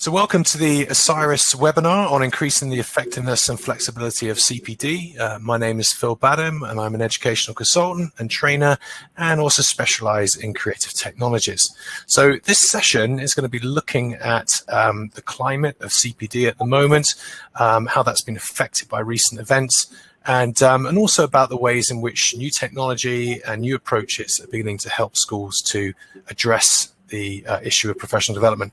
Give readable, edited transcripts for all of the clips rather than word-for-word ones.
So welcome to the Osiris webinar on increasing the effectiveness and flexibility of CPD. My name is Phil Badham and I'm an educational consultant and trainer and also specialize in creative technologies. So this session is going to be looking at the climate of CPD at the moment, how that's been affected by recent events, and also about the ways in which new technology and new approaches are beginning to help schools to address the issue of professional development.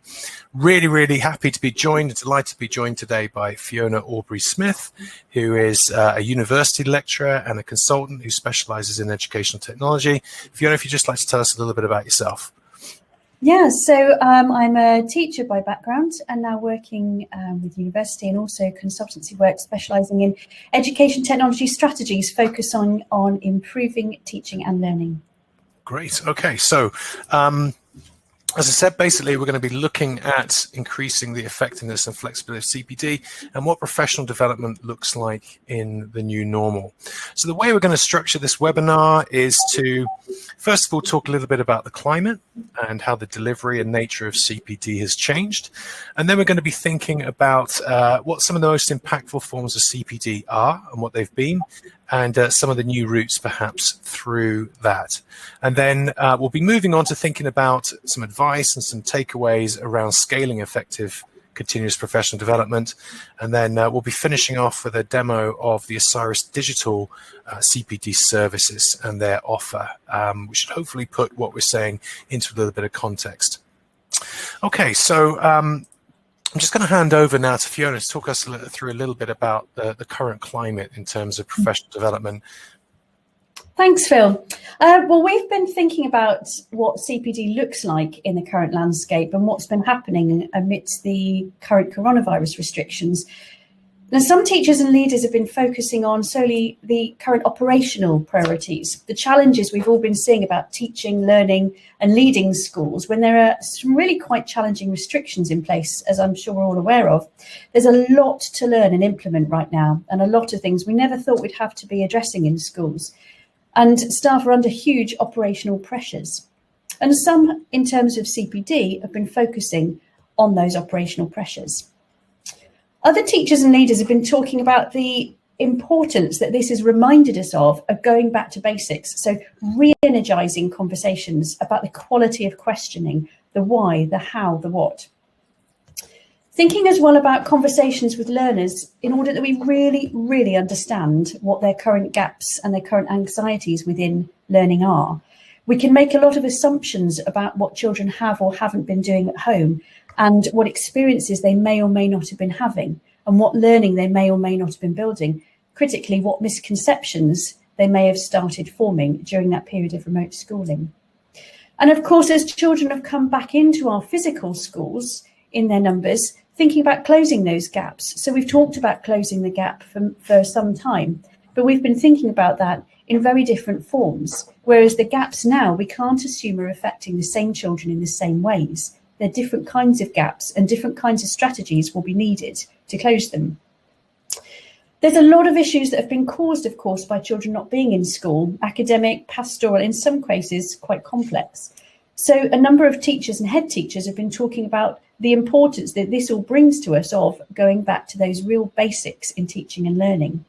Really happy to be joined, delighted to be joined today by Fiona Aubrey-Smith, who is a university lecturer and a consultant who specializes in educational technology. Fiona, if you'd just like to tell us a little bit about yourself. Yeah, so I'm a teacher by background and now working with university and also consultancy work, specializing in education technology strategies, focus on improving teaching and learning. Great, okay, so as I said, basically, we're going to be looking at increasing the effectiveness and flexibility of CPD and what professional development looks like in the new normal. So the way we're going to structure this webinar is to, first of all, talk a little bit about the climate and how the delivery and nature of CPD has changed. And then we're going to be thinking about what some of the most impactful forms of CPD are and what they've been, and some of the new routes perhaps through that. And then we'll be moving on to thinking about some advice and some takeaways around scaling effective continuous professional development. And then we'll be finishing off with a demo of the Osiris digital CPD services and their offer, which should hopefully put what we're saying into a little bit of context. Okay, so I'm just going to hand over now to Fiona to talk us through a little bit about the current climate in terms of professional development. Thanks, Phil. Well, we've been thinking about what CPD looks like in the current landscape and what's been happening amidst the current coronavirus restrictions. Now, some teachers and leaders have been focusing on solely the current operational priorities, the challenges we've all been seeing about teaching, learning and leading schools when there are some really quite challenging restrictions in place, as I'm sure we're all aware of. There's a lot to learn and implement right now, and a lot of things we never thought we'd have to be addressing in schools. And staff are under huge operational pressures. And some, in terms of CPD, have been focusing on those operational pressures. Other teachers and leaders have been talking about the importance that this has reminded us of going back to basics. So re-energizing conversations about the quality of questioning, the why, the how, the what. Thinking as well about conversations with learners in order that we really understand what their current gaps and their current anxieties within learning are. We can make a lot of assumptions about what children have or haven't been doing at home, and what experiences they may or may not have been having, and what learning they may or may not have been building. Critically, what misconceptions they may have started forming during that period of remote schooling. And of course, as children have come back into our physical schools in their numbers, thinking about closing those gaps. So we've talked about closing the gap for some time, but we've been thinking about that in very different forms. Whereas the gaps now, we can't assume are affecting the same children in the same ways. There are different kinds of gaps and different kinds of strategies will be needed to close them. There's a lot of issues that have been caused, of course, by children not being in school, academic, pastoral, in some cases quite complex. So a number of teachers and head teachers have been talking about the importance that this all brings to us of going back to those real basics in teaching and learning.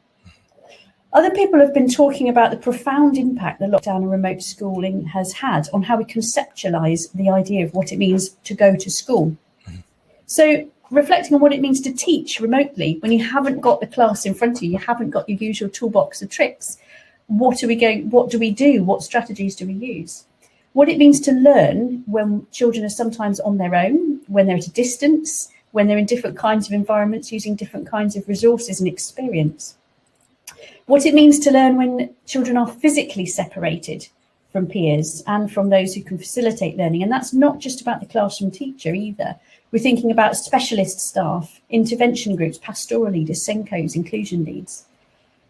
Other people have been talking about the profound impact the lockdown and remote schooling has had on how we conceptualize the idea of what it means to go to school. So reflecting on what it means to teach remotely when you haven't got the class in front of you, you haven't got your usual toolbox of tricks. What do we do? What strategies do we use? What it means to learn when children are sometimes on their own, when they're at a distance, when they're in different kinds of environments, using different kinds of resources and experience. What it means to learn when children are physically separated from peers and from those who can facilitate learning. And that's not just about the classroom teacher either. We're thinking about specialist staff, intervention groups, pastoral leaders, SENCOs, inclusion leads.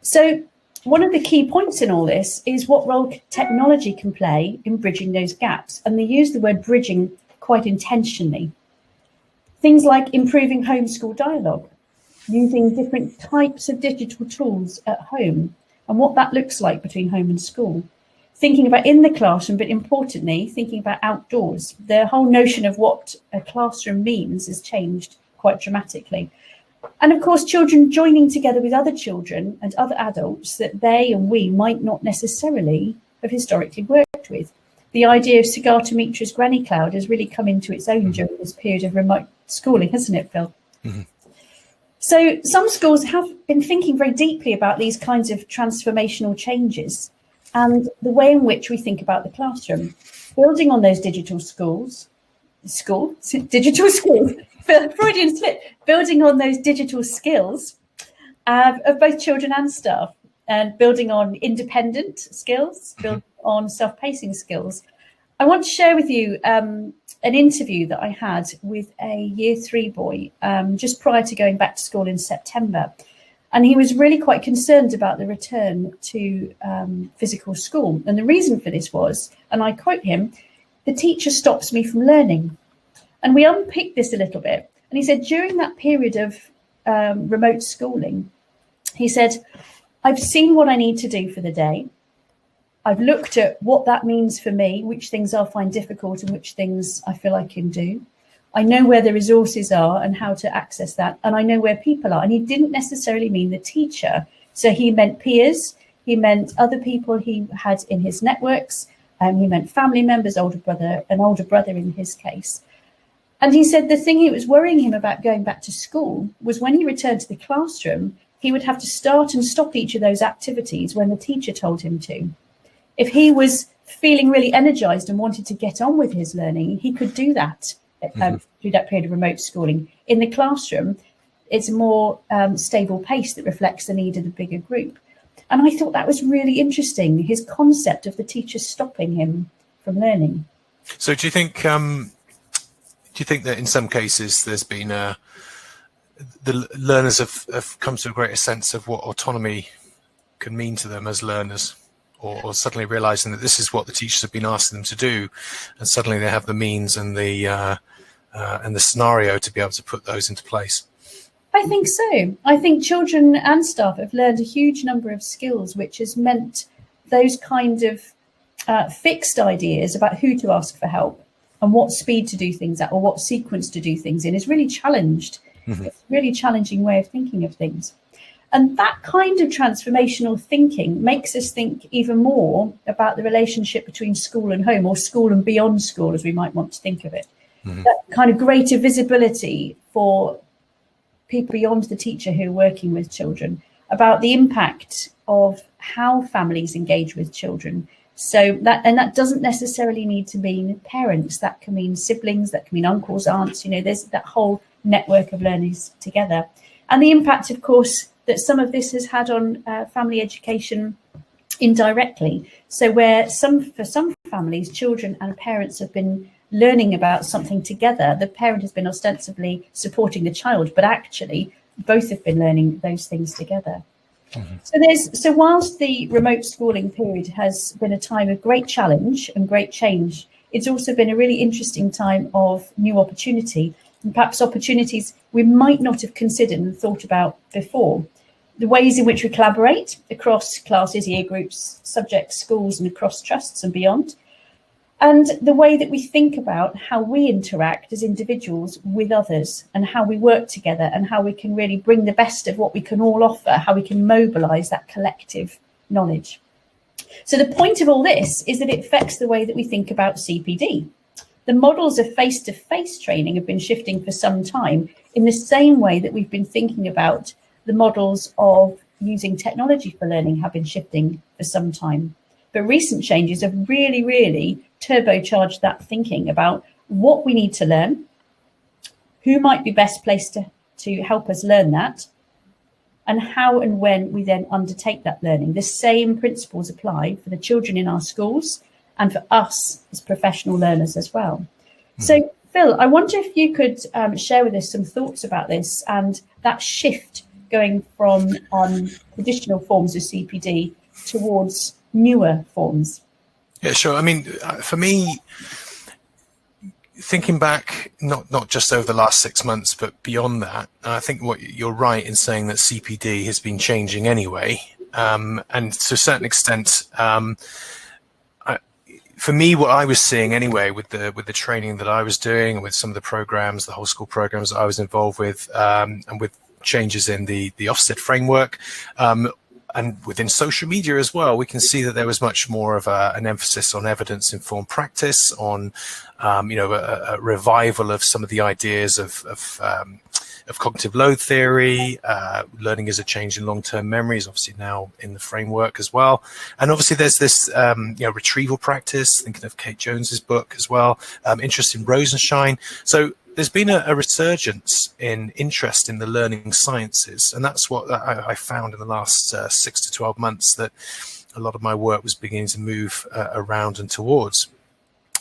So one of the key points in all this is what role technology can play in bridging those gaps. And they use the word bridging quite intentionally. Things like improving homeschool dialogue, using different types of digital tools at home and what that looks like between home and school. thinking about in the classroom, but importantly, thinking about outdoors. The whole notion of what a classroom means has changed quite dramatically. And of course, children joining together with other children and other adults that they and we might not necessarily have historically worked with. The idea of cigar to Mitra's granny cloud has really come into its own during this period of remote schooling, hasn't it, Phil? Mm-hmm. So some schools have been thinking very deeply about these kinds of transformational changes and the way in which we think about the classroom, building on those digital skills, Freudian slip, building on those digital skills of both children and staff, and building on independent skills, building on self-pacing skills. I want to share with you an interview that I had with a year 3 boy just prior to going back to school in September. And he was really quite concerned about the return to physical school. And the reason for this was, and I quote him, "The teacher stops me from learning." And we unpicked this a little bit. And he said, during that period of remote schooling, he said, "I've seen what I need to do for the day. I've looked at what that means for me, which things I'll find difficult and which things I feel I can do. I know where the resources are and how to access that. And I know where people are." And he didn't necessarily mean the teacher. So he meant peers. He meant other people he had in his networks. He meant family members, an older brother in his case. And he said the thing that was worrying him about going back to school was when he returned to the classroom, he would have to start and stop each of those activities when the teacher told him to. If he was feeling really energized and wanted to get on with his learning, he could do that through that period of remote schooling. In the classroom, it's a more stable pace that reflects the need of the bigger group. And I thought that was really interesting, his concept of the teacher stopping him from learning. So do you think that in some cases there's been the learners have come to a greater sense of what autonomy can mean to them as learners, or suddenly realizing that this is what the teachers have been asking them to do, and suddenly they have the means and the scenario to be able to put those into place? I think so. I think children and staff have learned a huge number of skills, which has meant those kind of fixed ideas about who to ask for help and what speed to do things at or what sequence to do things in is really challenged. Mm-hmm. It's a really challenging way of thinking of things. And that kind of transformational thinking makes us think even more about the relationship between school and home, or school and beyond school, as we might want to think of it. Mm-hmm. That kind of greater visibility for people beyond the teacher who are working with children about the impact of how families engage with children. So that doesn't necessarily need to mean parents. That can mean siblings, that can mean uncles, aunts, there's that whole network of learners together. And the impact, of course, that some of this has had on family education indirectly. So for some families, children and parents have been learning about something together. The parent has been ostensibly supporting the child, but actually both have been learning those things together. Mm-hmm. So whilst the remote schooling period has been a time of great challenge and great change, it's also been a really interesting time of new opportunity, and perhaps opportunities we might not have considered and thought about before. The ways in which we collaborate across classes, year groups, subjects, schools, and across trusts and beyond. And the way that we think about how we interact as individuals with others and how we work together and how we can really bring the best of what we can all offer, how we can mobilize that collective knowledge. So the point of all this is that it affects the way that we think about CPD. The models of face-to-face training have been shifting for some time in the same way that we've been thinking about the models of using technology for learning have been shifting for some time. But recent changes have really, really turbocharged that thinking about what we need to learn, who might be best placed to help us learn that, and how and when we then undertake that learning. The same principles apply for the children in our schools and for us as professional learners as well. Mm-hmm. So, Phil, I wonder if you could share with us some thoughts about this and that shift going from traditional forms of CPD towards newer forms. Yeah, sure. I mean, for me, thinking back, not just over the last 6 months, but beyond that, I think you're right in saying that CPD has been changing anyway. And to a certain extent, for me, what I was seeing anyway with the training that I was doing, with some of the programs, the whole school programs that I was involved with, and with changes in the Ofsted framework, and within social media as well, we can see that there was much more of an emphasis on evidence-informed practice, on a revival of some of the ideas of cognitive load theory. Learning is a change in long-term memory is obviously now in the framework as well. And obviously there's this retrieval practice, thinking of Kate Jones's book as well, interest in Rosenshine. So there's been a resurgence in interest in the learning sciences, and that's what I found in the last 6 to 12 months, that a lot of my work was beginning to move around and towards.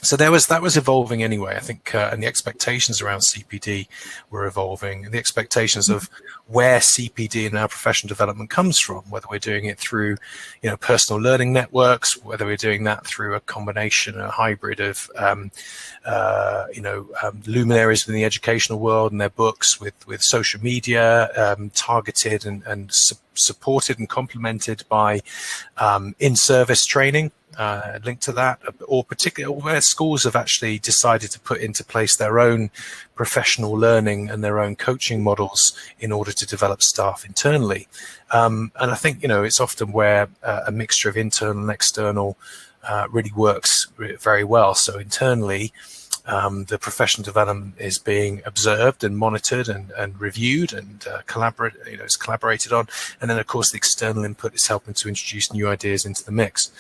So that was evolving anyway, I think, and the expectations around CPD were evolving, and the expectations of where CPD in our professional development comes from, whether we're doing it through, personal learning networks, whether we're doing that through a combination, a hybrid of, luminaries within the educational world and their books, with social media, targeted and supported and complemented by in-service training. Linked to that, or particularly where schools have actually decided to put into place their own professional learning and their own coaching models in order to develop staff internally. And I think, it's often where a mixture of internal and external really works very well. So internally, the professional development is being observed and monitored and reviewed and it's collaborated on. And then, of course, the external input is helping to introduce new ideas into the mix.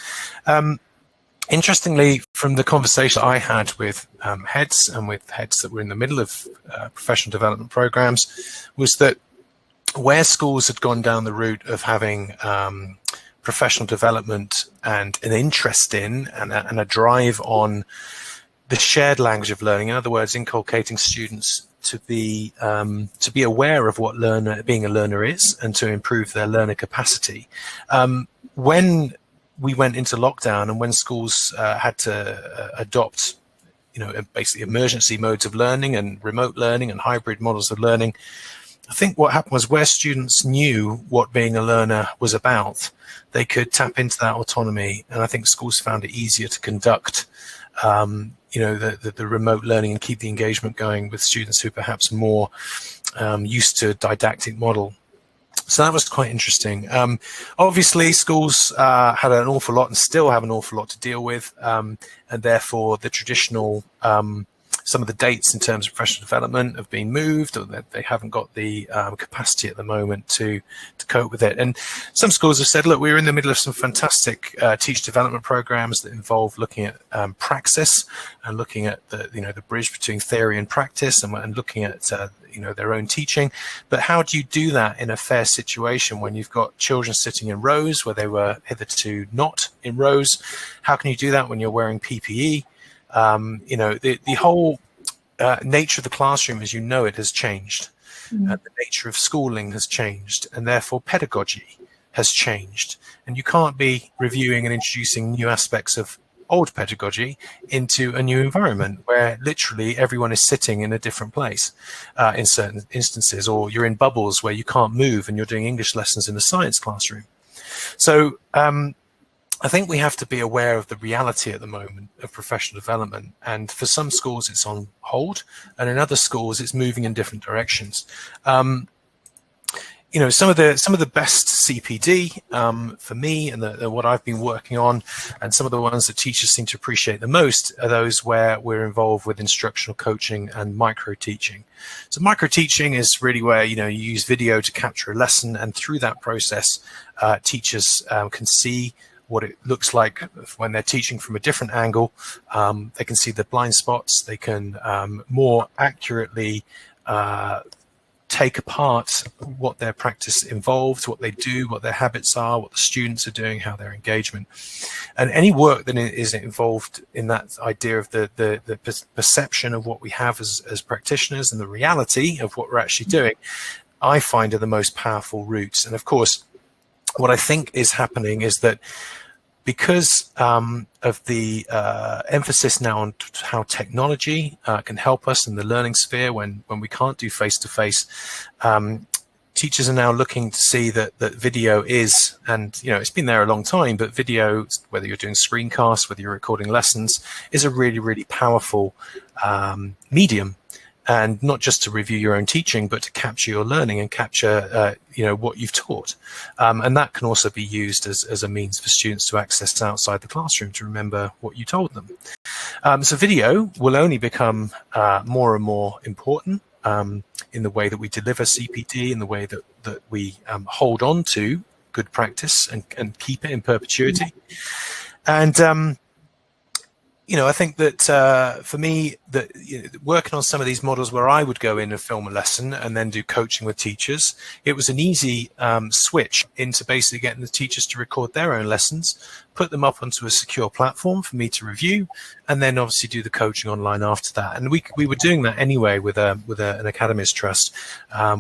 Interestingly, from the conversation I had with heads and with heads that were in the middle of professional development programs, was that where schools had gone down the route of having professional development and an interest in and a drive on the shared language of learning, in other words, inculcating students to be aware of what being a learner is and to improve their learner capacity. When we went into lockdown and when schools had to adopt, basically emergency modes of learning and remote learning and hybrid models of learning, I think what happened was where students knew what being a learner was about, they could tap into that autonomy, and I think schools found it easier to conduct the remote learning and keep the engagement going with students who perhaps more used to a didactic model. So that was quite interesting. Obviously, schools had an awful lot and still have an awful lot to deal with, and therefore the traditional some of the dates in terms of professional development have been moved, or that they haven't got the capacity at the moment to cope with it. And some schools have said, look, we're in the middle of some fantastic teach development programs that involve looking at praxis and looking at the bridge between theory and practice, and looking at their own teaching. But how do you do that in a fair situation when you've got children sitting in rows where they were hitherto not in rows? How can you do that when you're wearing PPE? The whole nature of the classroom as you know it has changed. The nature of schooling has changed, and therefore pedagogy has changed. And you can't be reviewing and introducing new aspects of old pedagogy into a new environment where literally everyone is sitting in a different place in certain instances, or you're in bubbles where you can't move and you're doing English lessons in a science classroom. So I think we have to be aware of the reality at the moment of professional development, and for some schools it's on hold, and in other schools it's moving in different directions. Some of the best CPD for me, and what I've been working on, and some of the ones that teachers seem to appreciate the most, are those where we're involved with instructional coaching and micro teaching. So micro teaching is really where you use video to capture a lesson, and through that process, teachers can see what it looks like when they're teaching from a different angle. They can see the blind spots. They can more accurately take apart what their practice involved, what they do, what their habits are, what the students are doing, how their engagement. And any work that is involved in that idea of the perception of what we have as practitioners and the reality of what we're actually doing, I find are the most powerful routes. And of course, what I think is happening is that because of the emphasis now on how technology can help us in the learning sphere when we can't do face-to-face, teachers are now looking to see that video is, and it's been there a long time, but video, whether you're doing screencasts, whether you're recording lessons, is a really, really powerful medium. And not just to review your own teaching, but to capture your learning and capture, what you've taught. And that can also be used as a means for students to access outside the classroom to remember what you told them. So video will only become more and more important in the way that we deliver CPD, in the way that we hold on to good practice and keep it in perpetuity. And I think that for me, that working on some of these models where I would go in and film a lesson and then do coaching with teachers, it was an easy switch into basically getting the teachers to record their own lessons, put them up onto a secure platform for me to review, and then obviously do the coaching online after that. And we were doing that anyway with an academies trust,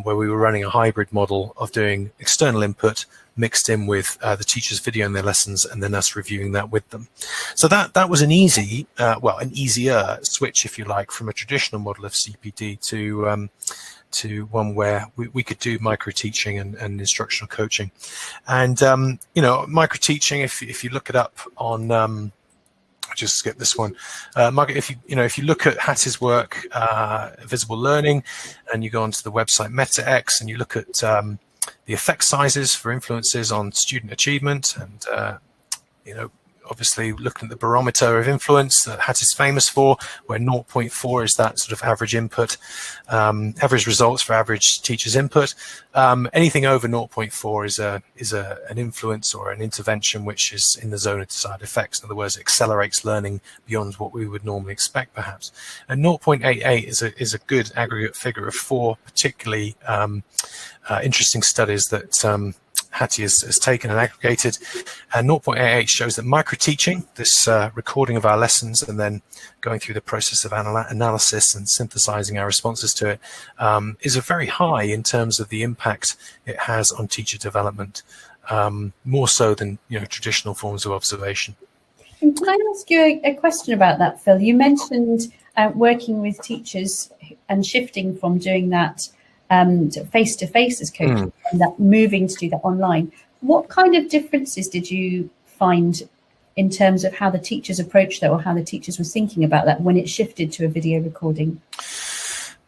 where we were running a hybrid model of doing external input mixed in with the teachers videoing their lessons and then us reviewing that with them. So that was an easier switch, if you like, from a traditional model of CPD to one where we could do micro teaching and instructional coaching. And micro teaching, if you look it up on I'll just skip this one. If you look at Hattie's work, Visible Learning, and you go onto the website MetaX and you look at the effect sizes for influences on student achievement, and obviously looking at the barometer of influence that Hattie's famous for, where 0.4 is that sort of average input, average results for average teacher's input. Anything over 0.4 is an influence or an intervention which is in the zone of desired effects. In other words, it accelerates learning beyond what we would normally expect, perhaps. And 0.88 is a good aggregate figure of 4 particularly interesting studies that Hattie has taken and aggregated, and 0.88 shows that micro-teaching, this recording of our lessons and then going through the process of analysis and synthesizing our responses to it, is a very high in terms of the impact it has on teacher development, more so than traditional forms of observation. And can I ask you a question about that, Phil? You mentioned working with teachers and shifting from doing that face-to-face as coaching and that moving to do that online. What kind of differences did you find in terms of how the teachers approached that, or how the teachers were thinking about that when it shifted to a video recording?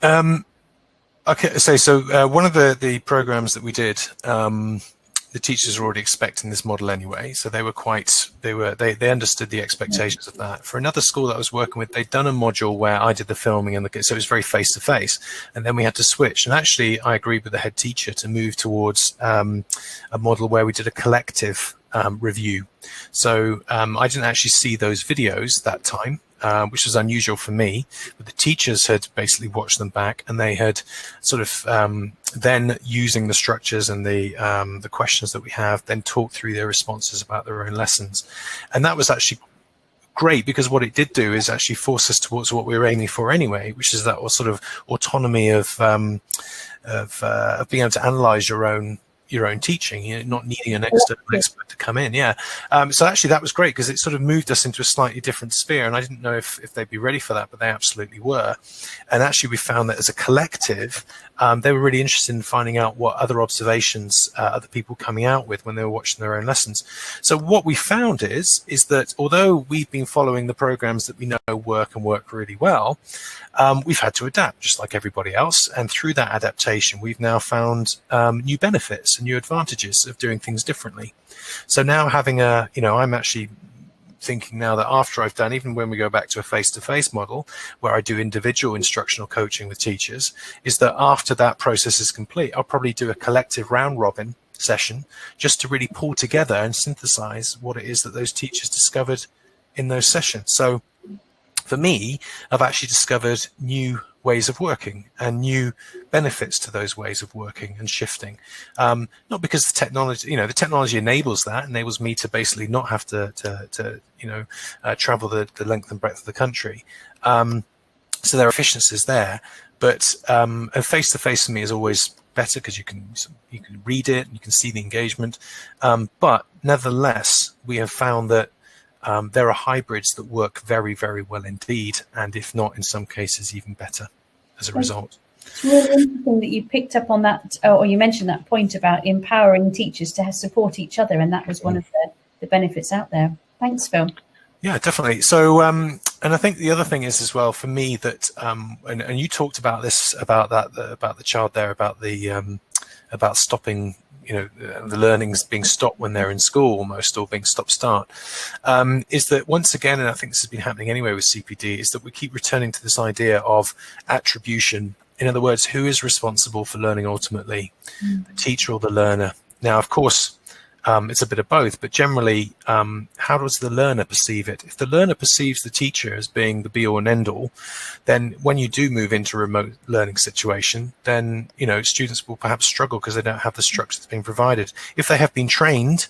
Okay, so one of the programs that we did, the teachers were already expecting this model anyway, so they understood the expectations of that. For another school that I was working with, they'd done a module where I did the filming, and so it was very face to face, and then we had to switch. And actually, I agreed with the head teacher to move towards a model where we did a collective review. So I didn't actually see those videos that time, which was unusual for me, but the teachers had basically watched them back, and they had sort of then, using the structures and the questions that we have, then talked through their responses about their own lessons. And that was actually great, because what it did do is actually force us towards what we were aiming for anyway, which is that sort of autonomy of being able to analyze your own teaching, not needing an external expert to come in. So actually that was great, because it sort of moved us into a slightly different sphere, and I didn't know if they'd be ready for that, but they absolutely were. And actually we found that as a collective, they were really interested in finding out what other observations other people coming out with when they were watching their own lessons. So what we found is that although we've been following the programs that we know work really well, we've had to adapt just like everybody else. And through that adaptation, we've now found new benefits and new advantages of doing things differently. So now having I'm actually thinking now that after I've done, even when we go back to a face-to-face model where I do individual instructional coaching with teachers, is that after that process is complete, I'll probably do a collective round robin session just to really pull together and synthesize what it is that those teachers discovered in those sessions. So for me, I've actually discovered new ways of working and new benefits to those ways of working and shifting. Not because the technology enables me to basically not have to travel the length and breadth of the country. So there are efficiencies there, but a face-to-face for me is always better, because you can read it and you can see the engagement. But nevertheless, we have found that there are hybrids that work very, very well indeed, and if not, in some cases, even better as a result. It's really interesting that you picked up on that, or you mentioned that point about empowering teachers to support each other, and that was one of the benefits out there. Thanks, Phil. Yeah, definitely. So, and I think the other thing is as well for me that, and you talked about this, about the child there, about stopping, the learnings being stopped when they're in school almost, or being stop-start, is that once again, and I think this has been happening anyway with CPD, is that we keep returning to this idea of attribution. In other words, who is responsible for learning ultimately, the teacher or the learner? Now, of course, it's a bit of both, but generally, how does the learner perceive it? If the learner perceives the teacher as being the be-all and end-all, then when you do move into a remote learning situation, then students will perhaps struggle because they don't have the structure that's being provided. If they have been trained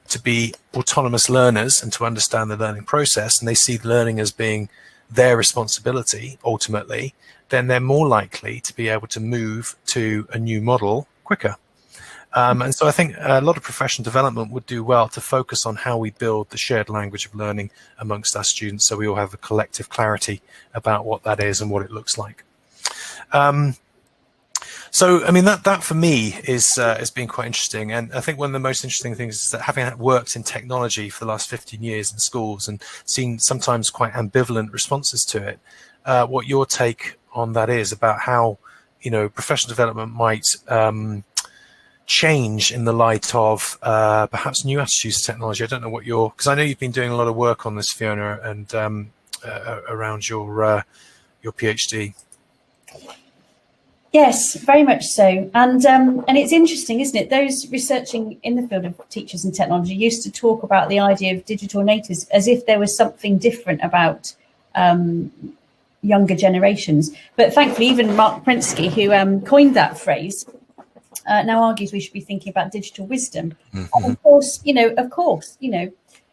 to be autonomous learners and to understand the learning process, and they see learning as being their responsibility ultimately, then they're more likely to be able to move to a new model quicker. And so I think a lot of professional development would do well to focus on how we build the shared language of learning amongst our students, so we all have a collective clarity about what that is and what it looks like. So, I mean, that for me is has been quite interesting. And I think one of the most interesting things is that, having worked in technology for the last 15 years in schools and seen sometimes quite ambivalent responses to it, what your take on that is about how, professional development might change in the light of perhaps new attitudes to technology. I don't know what because I know you've been doing a lot of work on this, Fiona, and around your PhD. Yes, very much so. And it's interesting, isn't it? Those researching in the field of teachers and technology used to talk about the idea of digital natives as if there was something different about younger generations. But thankfully, even Mark Prinsky, who coined that phrase, now argues we should be thinking about digital wisdom. And of course,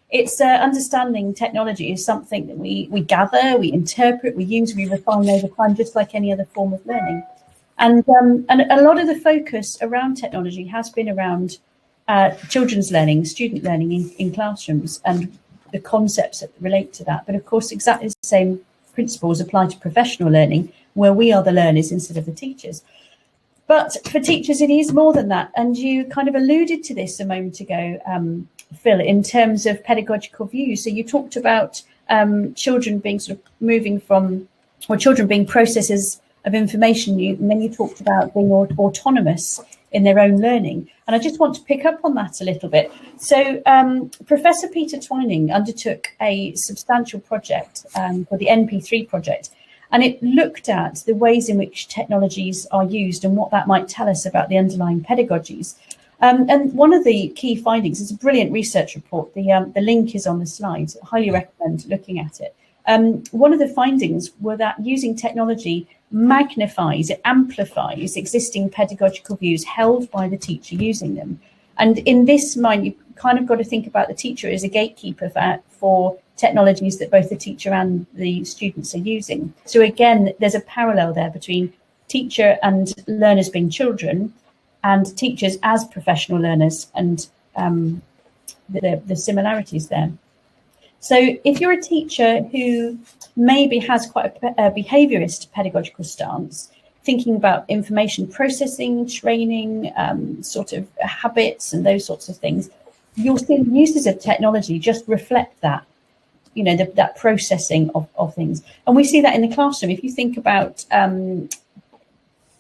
it's understanding technology is something that we gather, we interpret, we use, we refine over time, just like any other form of learning. And a lot of the focus around technology has been around children's learning, student learning in classrooms, and the concepts that relate to that. But of course, exactly the same principles apply to professional learning, where we are the learners instead of the teachers. But for teachers, it is more than that. And you kind of alluded to this a moment ago, Phil, in terms of pedagogical views. So you talked about children being sort of moving from, or children being processors of information, and then you talked about being autonomous in their own learning. And I just want to pick up on that a little bit. So Professor Peter Twining undertook a substantial project called the NP3 project, and it looked at the ways in which technologies are used and what that might tell us about the underlying pedagogies. And one of the key findings is a brilliant research report. The link is on the slides. I highly recommend looking at it. One of the findings were that using technology magnifies, it amplifies existing pedagogical views held by the teacher using them. And in this mind, you kind of got to think about the teacher as a gatekeeper for technologies that both the teacher and the students are using. So again, there's a parallel there between teacher and learners being children and teachers as professional learners, and the similarities there. So if you're a teacher who maybe has quite a behaviourist pedagogical stance, thinking about information processing, training, sort of habits and those sorts of things, you'll see uses of technology just reflect that, that processing of things. And we see that in the classroom. If you think about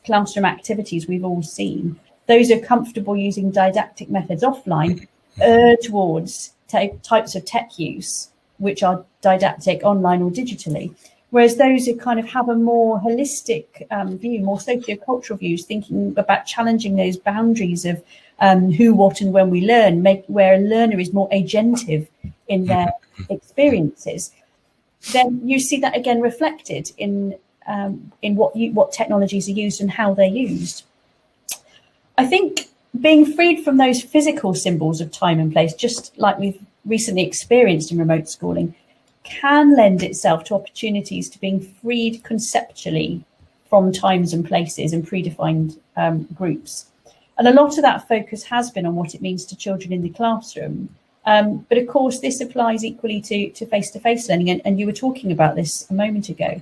classroom activities we've all seen, those are comfortable using didactic methods offline towards types of tech use, which are didactic online or digitally. Whereas those who kind of have a more holistic view, more socio-cultural views, thinking about challenging those boundaries of who, what, and when we learn, where a learner is more agentive in their experiences, then you see that again reflected in what technologies are used and how they're used. I think being freed from those physical symbols of time and place, just like we've recently experienced in remote schooling, can lend itself to opportunities to being freed conceptually from times and places and predefined groups. And a lot of that focus has been on what it means to children in the classroom. But of course, this applies equally to face-to-face learning. And you were talking about this a moment ago,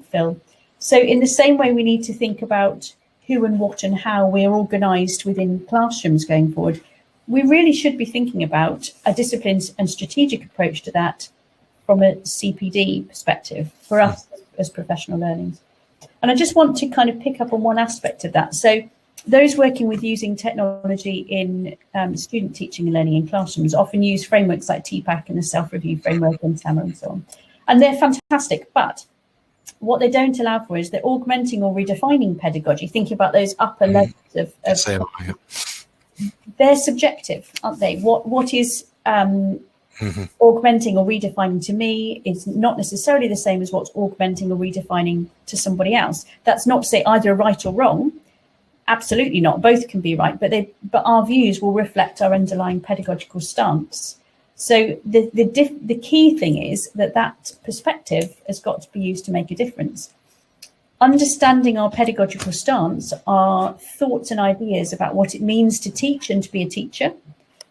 Phil. So in the same way, we need to think about who and what and how we're organised within classrooms going forward. We really should be thinking about a disciplined and strategic approach to that from a CPD perspective for us as professional learners. And I just want to kind of pick up on one aspect of that. So those working with using technology in student teaching and learning in classrooms often use frameworks like TPAC and the self-review framework and SAMR and so on. And they're fantastic, but what they don't allow for is they're augmenting or redefining pedagogy, thinking about those upper levels of they're subjective, aren't they? What is augmenting or redefining to me is not necessarily the same as what's augmenting or redefining to somebody else. That's not to say either right or wrong. Absolutely not. Both can be right, but our views will reflect our underlying pedagogical stance. So the key thing is that perspective has got to be used to make a difference. Understanding our pedagogical stance, our thoughts and ideas about what it means to teach and to be a teacher,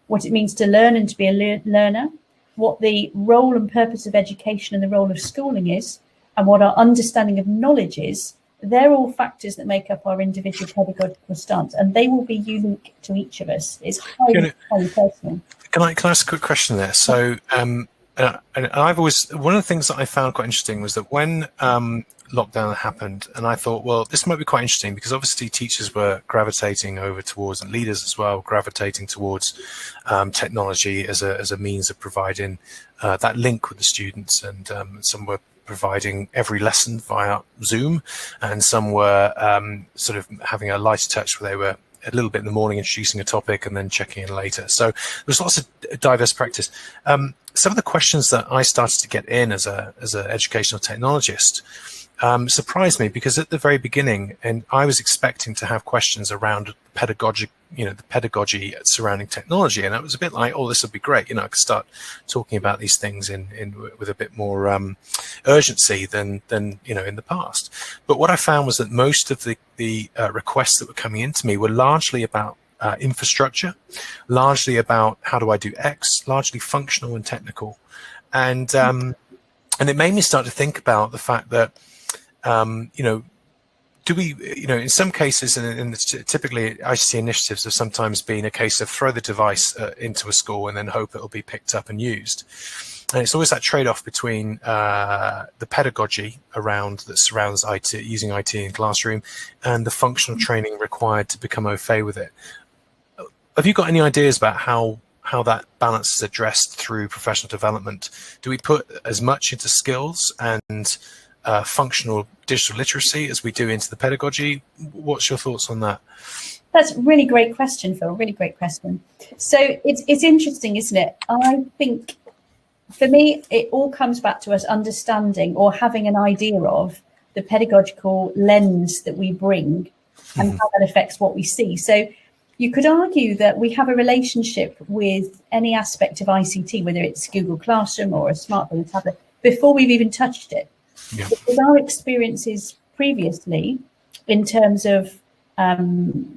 what it means to learn and to be a learner, what the role and purpose of education and the role of schooling is, and what our understanding of knowledge is, they're all factors that make up our individual pedagogical stance, and they will be unique to each of us. It's highly personal. Can I ask a quick question there? So, and I've always, one of the things that I found quite interesting was that when lockdown happened, and I thought, well, this might be quite interesting because obviously teachers were gravitating over towards, and leaders as well, gravitating towards technology as a means of providing that link with the students, and some were providing every lesson via Zoom, and some were sort of having a lighter touch where they were a little bit in the morning introducing a topic and then checking in later. So there's lots of diverse practice. Some of the questions that I started to get in as an educational technologist surprised me, because at the very beginning, and I was expecting to have questions around pedagogy surrounding technology, and I was a bit like, oh, this would be great. I could start talking about these things with a bit more urgency than in the past. But what I found was that most of the requests that were coming into me were largely about infrastructure, largely about how do I do X, largely functional and technical, and it made me start to think about the fact that do we, in some cases, and typically ICT initiatives have sometimes been a case of throw the device into a school and then hope it'll be picked up and used. And it's always that trade-off between the pedagogy that surrounds IT, using IT in classroom, and the functional training required to become au fait with it. Have you got any ideas about how that balance is addressed through professional development? Do we put as much into skills and functional digital literacy as we do into the pedagogy? What's your thoughts on that? That's a really great question, Phil. Really great question. So it's interesting, isn't it? I think for me, it all comes back to us understanding or having an idea of the pedagogical lens that we bring and how that affects what we see. So you could argue that we have a relationship with any aspect of ICT, whether it's Google Classroom or a smartphone, a tablet, before we've even touched it. Yeah. Because our experiences previously in terms of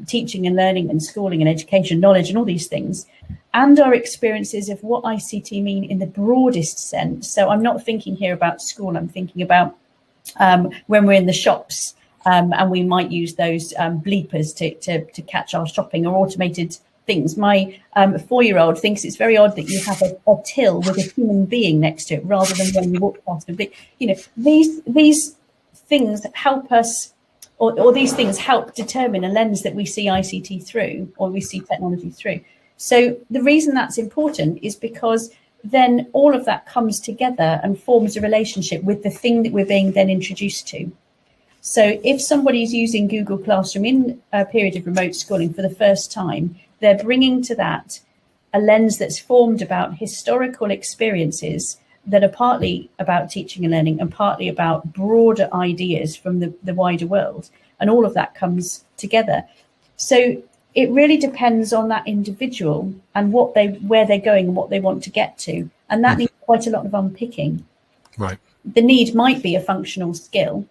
teaching and learning and schooling and education, knowledge and all these things, and our experiences of what ICT mean in the broadest sense. So I'm not thinking here about school, I'm thinking about when we're in the shops and we might use those bleepers to catch our shopping, or automated things. My 4-year-old thinks it's very odd that you have a till with a human being next to it rather than when you walk past a these things help us, or these things help determine a lens that we see ICT through, or we see technology through. So the reason that's important is because then all of that comes together and forms a relationship with the thing that we're being then introduced to. So if somebody's using Google Classroom in a period of remote schooling for the first time, they're bringing to that a lens that's formed about historical experiences that are partly about teaching and learning and partly about broader ideas from the wider world. And all of that comes together. So it really depends on that individual and where they're going and what they want to get to. And that needs quite a lot of unpicking. Right. The need might be a functional skill,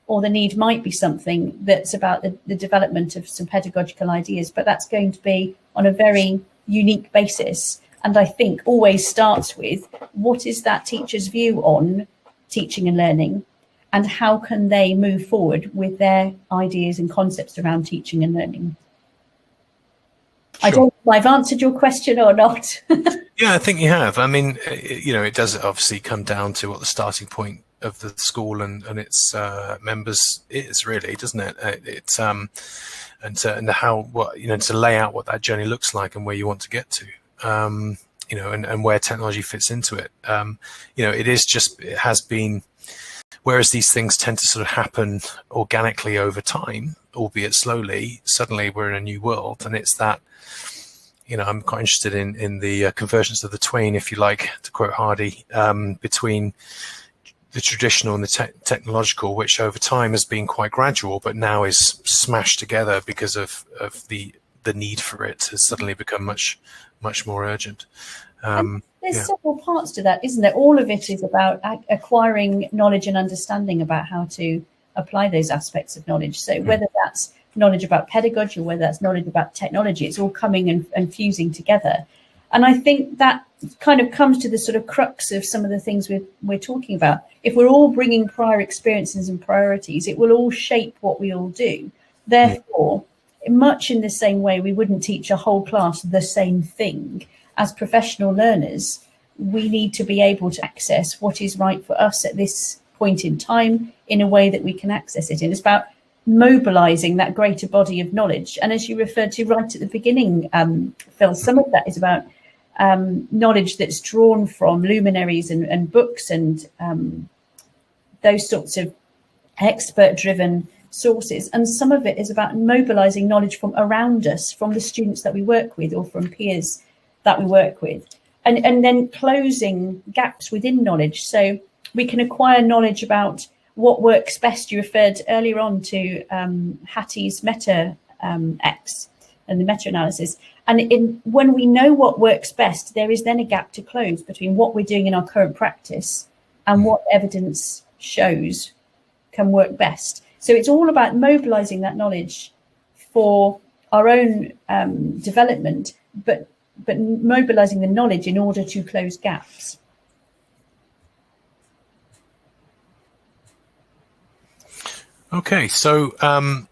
or the need might be something that's about the development of some pedagogical ideas, but that's going to be on a very unique basis. And I think always starts with what is that teacher's view on teaching and learning, and how can they move forward with their ideas and concepts around teaching and learning. Sure. I don't know if I've answered your question or not. Yeah, I think you have. I mean, it does obviously come down to what the starting point of the school and its members is, really, doesn't it? It's and how to lay out what that journey looks like and where you want to get to. And where technology fits into it. It has been, whereas these things tend to sort of happen organically over time, albeit slowly, suddenly we're in a new world. And it's that, I'm quite interested in the convergence of the twain, if you like, to quote Hardy, between the traditional and the technological, which over time has been quite gradual, but now is smashed together because of the need for it has suddenly become much more urgent. There's several parts to that, isn't there? All of it is about acquiring knowledge and understanding about how to apply those aspects of knowledge. So whether that's knowledge about pedagogy or whether that's knowledge about technology, it's all coming and fusing together. And I think that kind of comes to the sort of crux of some of the things we're talking about. If we're all bringing prior experiences and priorities, it will all shape what we all do. Therefore, much in the same way we wouldn't teach a whole class the same thing, as professional learners, we need to be able to access what is right for us at this point in time in a way that we can access it. And it's about mobilizing that greater body of knowledge. And as you referred to right at the beginning, Phil, some of that is about knowledge that's drawn from luminaries and books and those sorts of expert-driven sources. And some of it is about mobilizing knowledge from around us, from the students that we work with or from peers that we work with, and then closing gaps within knowledge. So we can acquire knowledge about what works best. You referred earlier on to Hattie's meta X and the meta-analysis. And when we know what works best, there is then a gap to close between what we're doing in our current practice and what evidence shows can work best. So it's all about mobilizing that knowledge for our own development, but mobilizing the knowledge in order to close gaps. Okay, so do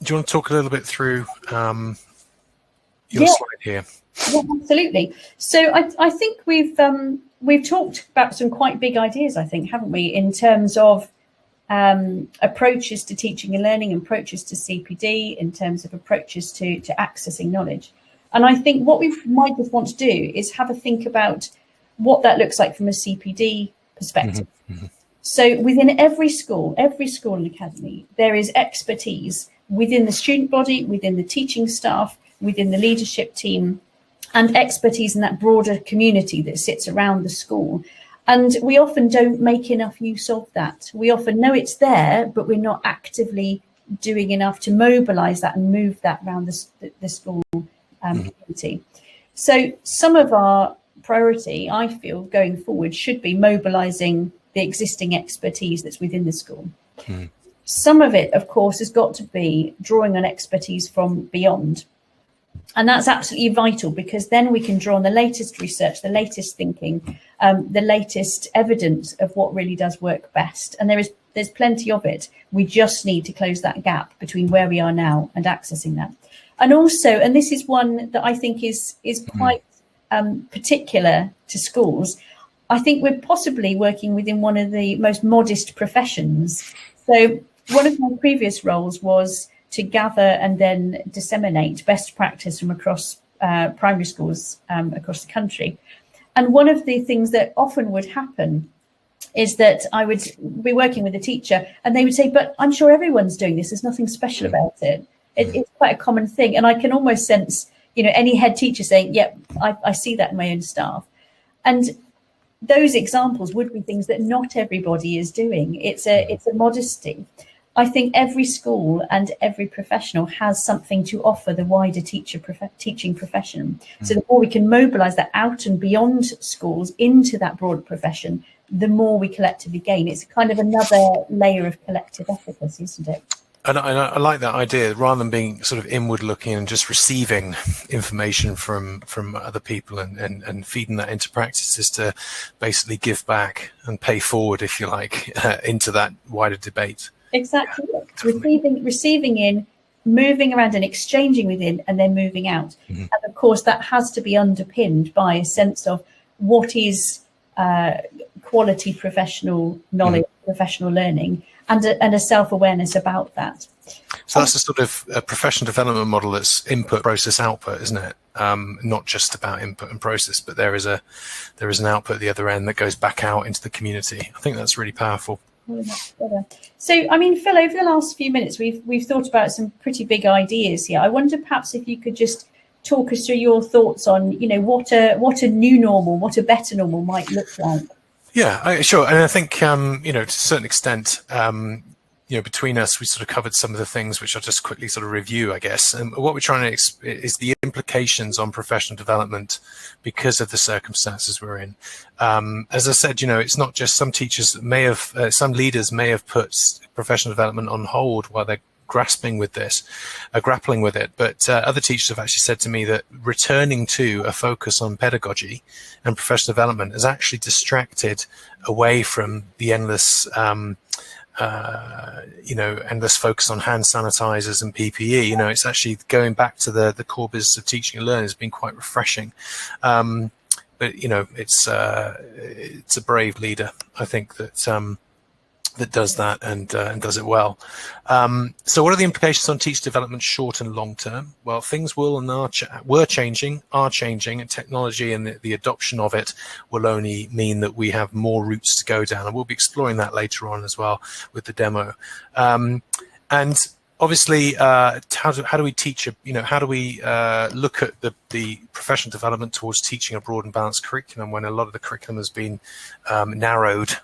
you want to talk a little bit through your slide here? Yeah, absolutely. So I think we've talked about some quite big ideas, I think, haven't we, in terms of approaches to teaching and learning, approaches to CPD, in terms of approaches to accessing knowledge. And I think what we might just want to do is have a think about what that looks like from a CPD perspective. Mm-hmm. So within every school and academy, there is expertise within the student body, within the teaching staff, within the leadership team, and expertise in that broader community that sits around the school. And we often don't make enough use of that. We often know it's there, but we're not actively doing enough to mobilize that and move that around the school community. So some of our priority, I feel, going forward should be mobilizing the existing expertise that's within the school. Some of it, of course, has got to be drawing on expertise from beyond. And that's absolutely vital, because then we can draw on the latest research, the latest thinking, the latest evidence of what really does work best. And there's plenty of it. We just need to close that gap between where we are now and accessing that. And also, and this is one that I think is quite particular to schools, I think we're possibly working within one of the most modest professions. So one of my previous roles was to gather and then disseminate best practice from across primary schools across the country. And one of the things that often would happen is that I would be working with a teacher and they would say, but I'm sure everyone's doing this. There's nothing special about it. It's quite a common thing. And I can almost sense, any head teacher saying, yep, I see that in my own staff. And those examples would be things that not everybody is doing. It's a modesty. I think every school and every professional has something to offer the wider teaching profession. So the more we can mobilize that out and beyond schools into that broader profession, the more we collectively gain. It's kind of another layer of collective efficacy, isn't it? And I like that idea, rather than being sort of inward looking and just receiving information from other people and feeding that into practice, is to basically give back and pay forward, if you like, into that wider debate. Exactly. Receiving in, moving around and exchanging within, and then moving out. And of course, that has to be underpinned by a sense of what is quality professional knowledge, professional learning, and a self-awareness about that. So that's a sort of a professional development model that's input, process, output, isn't it? Not just about input and process, but there is an output at the other end that goes back out into the community. I think that's really powerful. So, I mean, Phil, over the last few minutes, we've thought about some pretty big ideas here. I wonder perhaps if you could just talk us through your thoughts on, what a new normal, what a better normal might look like. Yeah, sure. And I think, to a certain extent, between us, we sort of covered some of the things which I'll just quickly sort of review, I guess. And what we're trying to is the implications on professional development because of the circumstances we're in. As I said, it's not just some teachers some leaders may have put professional development on hold while they're grappling with it. But other teachers have actually said to me that returning to a focus on pedagogy and professional development has actually distracted away from the endless endless focus on hand sanitizers and PPE. It's actually going back to the core business of teaching and learning has been quite refreshing. But it's a brave leader, I think, that does that and does it well. So what are the implications on teacher development short and long term? Well, things will and are changing, and technology and the adoption of it will only mean that we have more routes to go down, and we'll be exploring that later on as well with the demo. And obviously, how do we teach? How do we look at the professional development towards teaching a broad and balanced curriculum when a lot of the curriculum has been narrowed?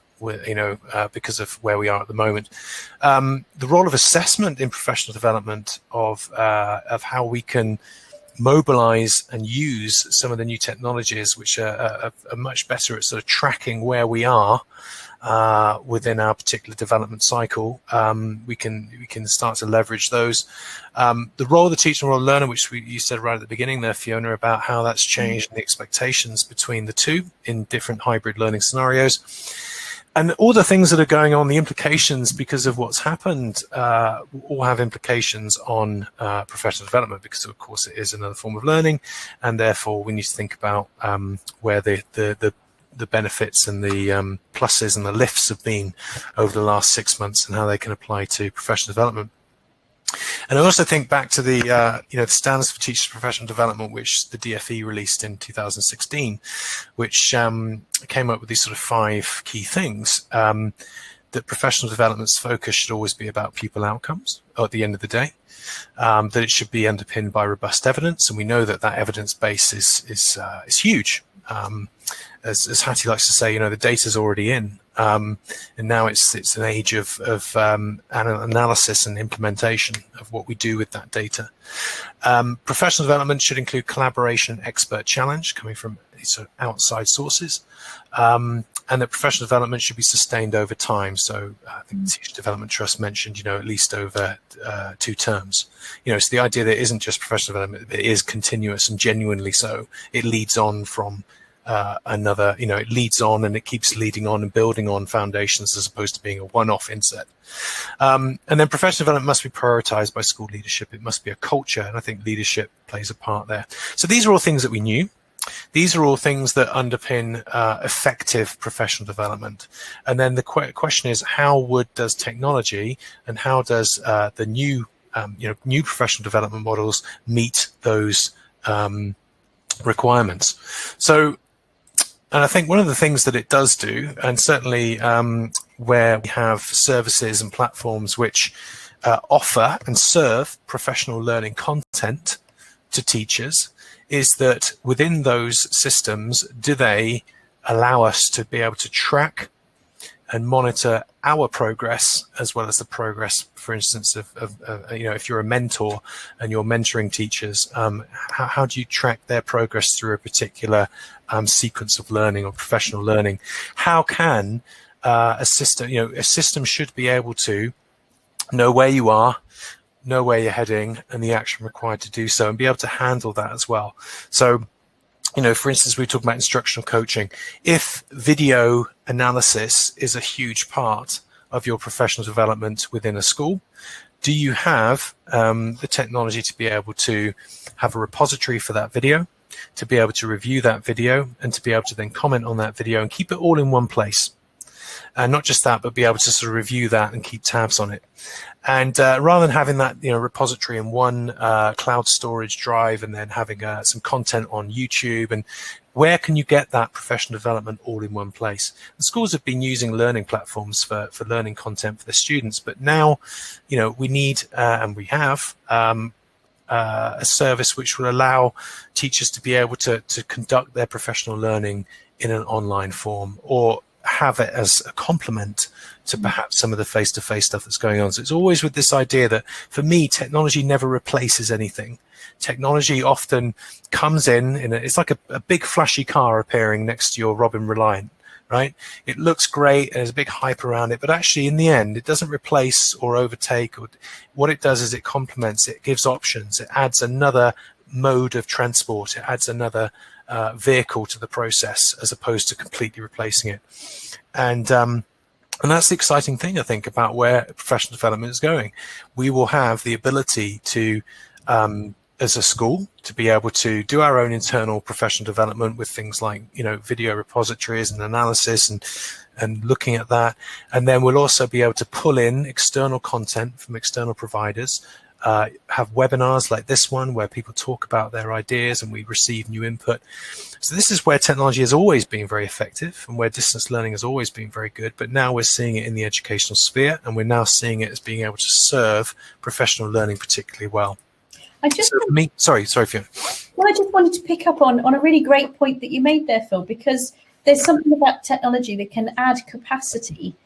Because of where we are at the moment. The role of assessment in professional development of how we can mobilize and use some of the new technologies, which are much better at sort of tracking where we are within our particular development cycle. We can start to leverage those. The role of the teacher and role of the learner, which you said right at the beginning there, Fiona, about how that's changed the expectations between the two in different hybrid learning scenarios. And all the things that are going on, the implications because of what's happened, all have implications on professional development, because of course it is another form of learning, and therefore we need to think about where the benefits and the pluses and the lifts have been over the last 6 months and how they can apply to professional development. And I also think back to the the Standards for Teachers' Professional Development, which the DFE released in 2016, which came up with these sort of 5 key things. That professional development's focus should always be about pupil outcomes at the end of the day. That it should be underpinned by robust evidence, and we know that evidence base is huge. As Hattie likes to say, the data's already in. And now it's an age of analysis and implementation of what we do with that data. Professional development should include collaboration and expert challenge coming from sort of outside sources. And that professional development should be sustained over time. So I think the Teacher Development Trust mentioned, at least over 2 terms. So the idea that it isn't just professional development, it is continuous and genuinely so. It leads on from another, it leads on and it keeps leading on and building on foundations as opposed to being a one-off inset. And then professional development must be prioritized by school leadership. It must be a culture, and I think leadership plays a part there. So these are all things that we knew. These are all things that underpin effective professional development. And then the question is, how does technology and how does the new professional development models meet those requirements? So, and I think one of the things that it does do, and certainly where we have services and platforms which offer and serve professional learning content to teachers, is that within those systems, do they allow us to be able to track and monitor our progress as well as the progress, for instance, of if you're a mentor and you're mentoring teachers, how do you track their progress through a particular sequence of learning or professional learning? How can a system should be able to know where you are, know where you're heading, and the action required to do so, and be able to handle that as well. So, for instance, we talk about instructional coaching. If video analysis is a huge part of your professional development within a school, do you have the technology to be able to have a repository for that video, to be able to review that video, and to be able to then comment on that video and keep it all in one place? And not just that, but be able to sort of review that and keep tabs on it. And rather than having that repository in one cloud storage drive and then having some content on YouTube, and where can you get that professional development all in one place? The schools have been using learning platforms for learning content for their students, but now we need and we have a service which will allow teachers to be able to conduct their professional learning in an online form, or have it as a complement to perhaps some of the face-to-face stuff that's going on. So it's always with this idea that, for me, technology never replaces anything. Technology often comes in it's like a big flashy car appearing next to your Robin Reliant, right? It looks great and there's a big hype around it, but actually in the end, it doesn't replace or overtake. What it does is it complements, it gives options, it adds another mode of transport, it adds another vehicle to the process, as opposed to completely replacing it. And that's the exciting thing, I think, about where professional development is going. We will have the ability to, as a school, to be able to do our own internal professional development with things like, video repositories and analysis and looking at that. And then we'll also be able to pull in external content from external providers, have webinars like this one where people talk about their ideas and we receive new input. So this is where technology has always been very effective and where distance learning has always been very good, but now we're seeing it in the educational sphere, and we're now seeing it as being able to serve professional learning particularly well. Sorry, Fiona. Well, I just wanted to pick up on a really great point that you made there, Phil, because there's something about technology that can add capacity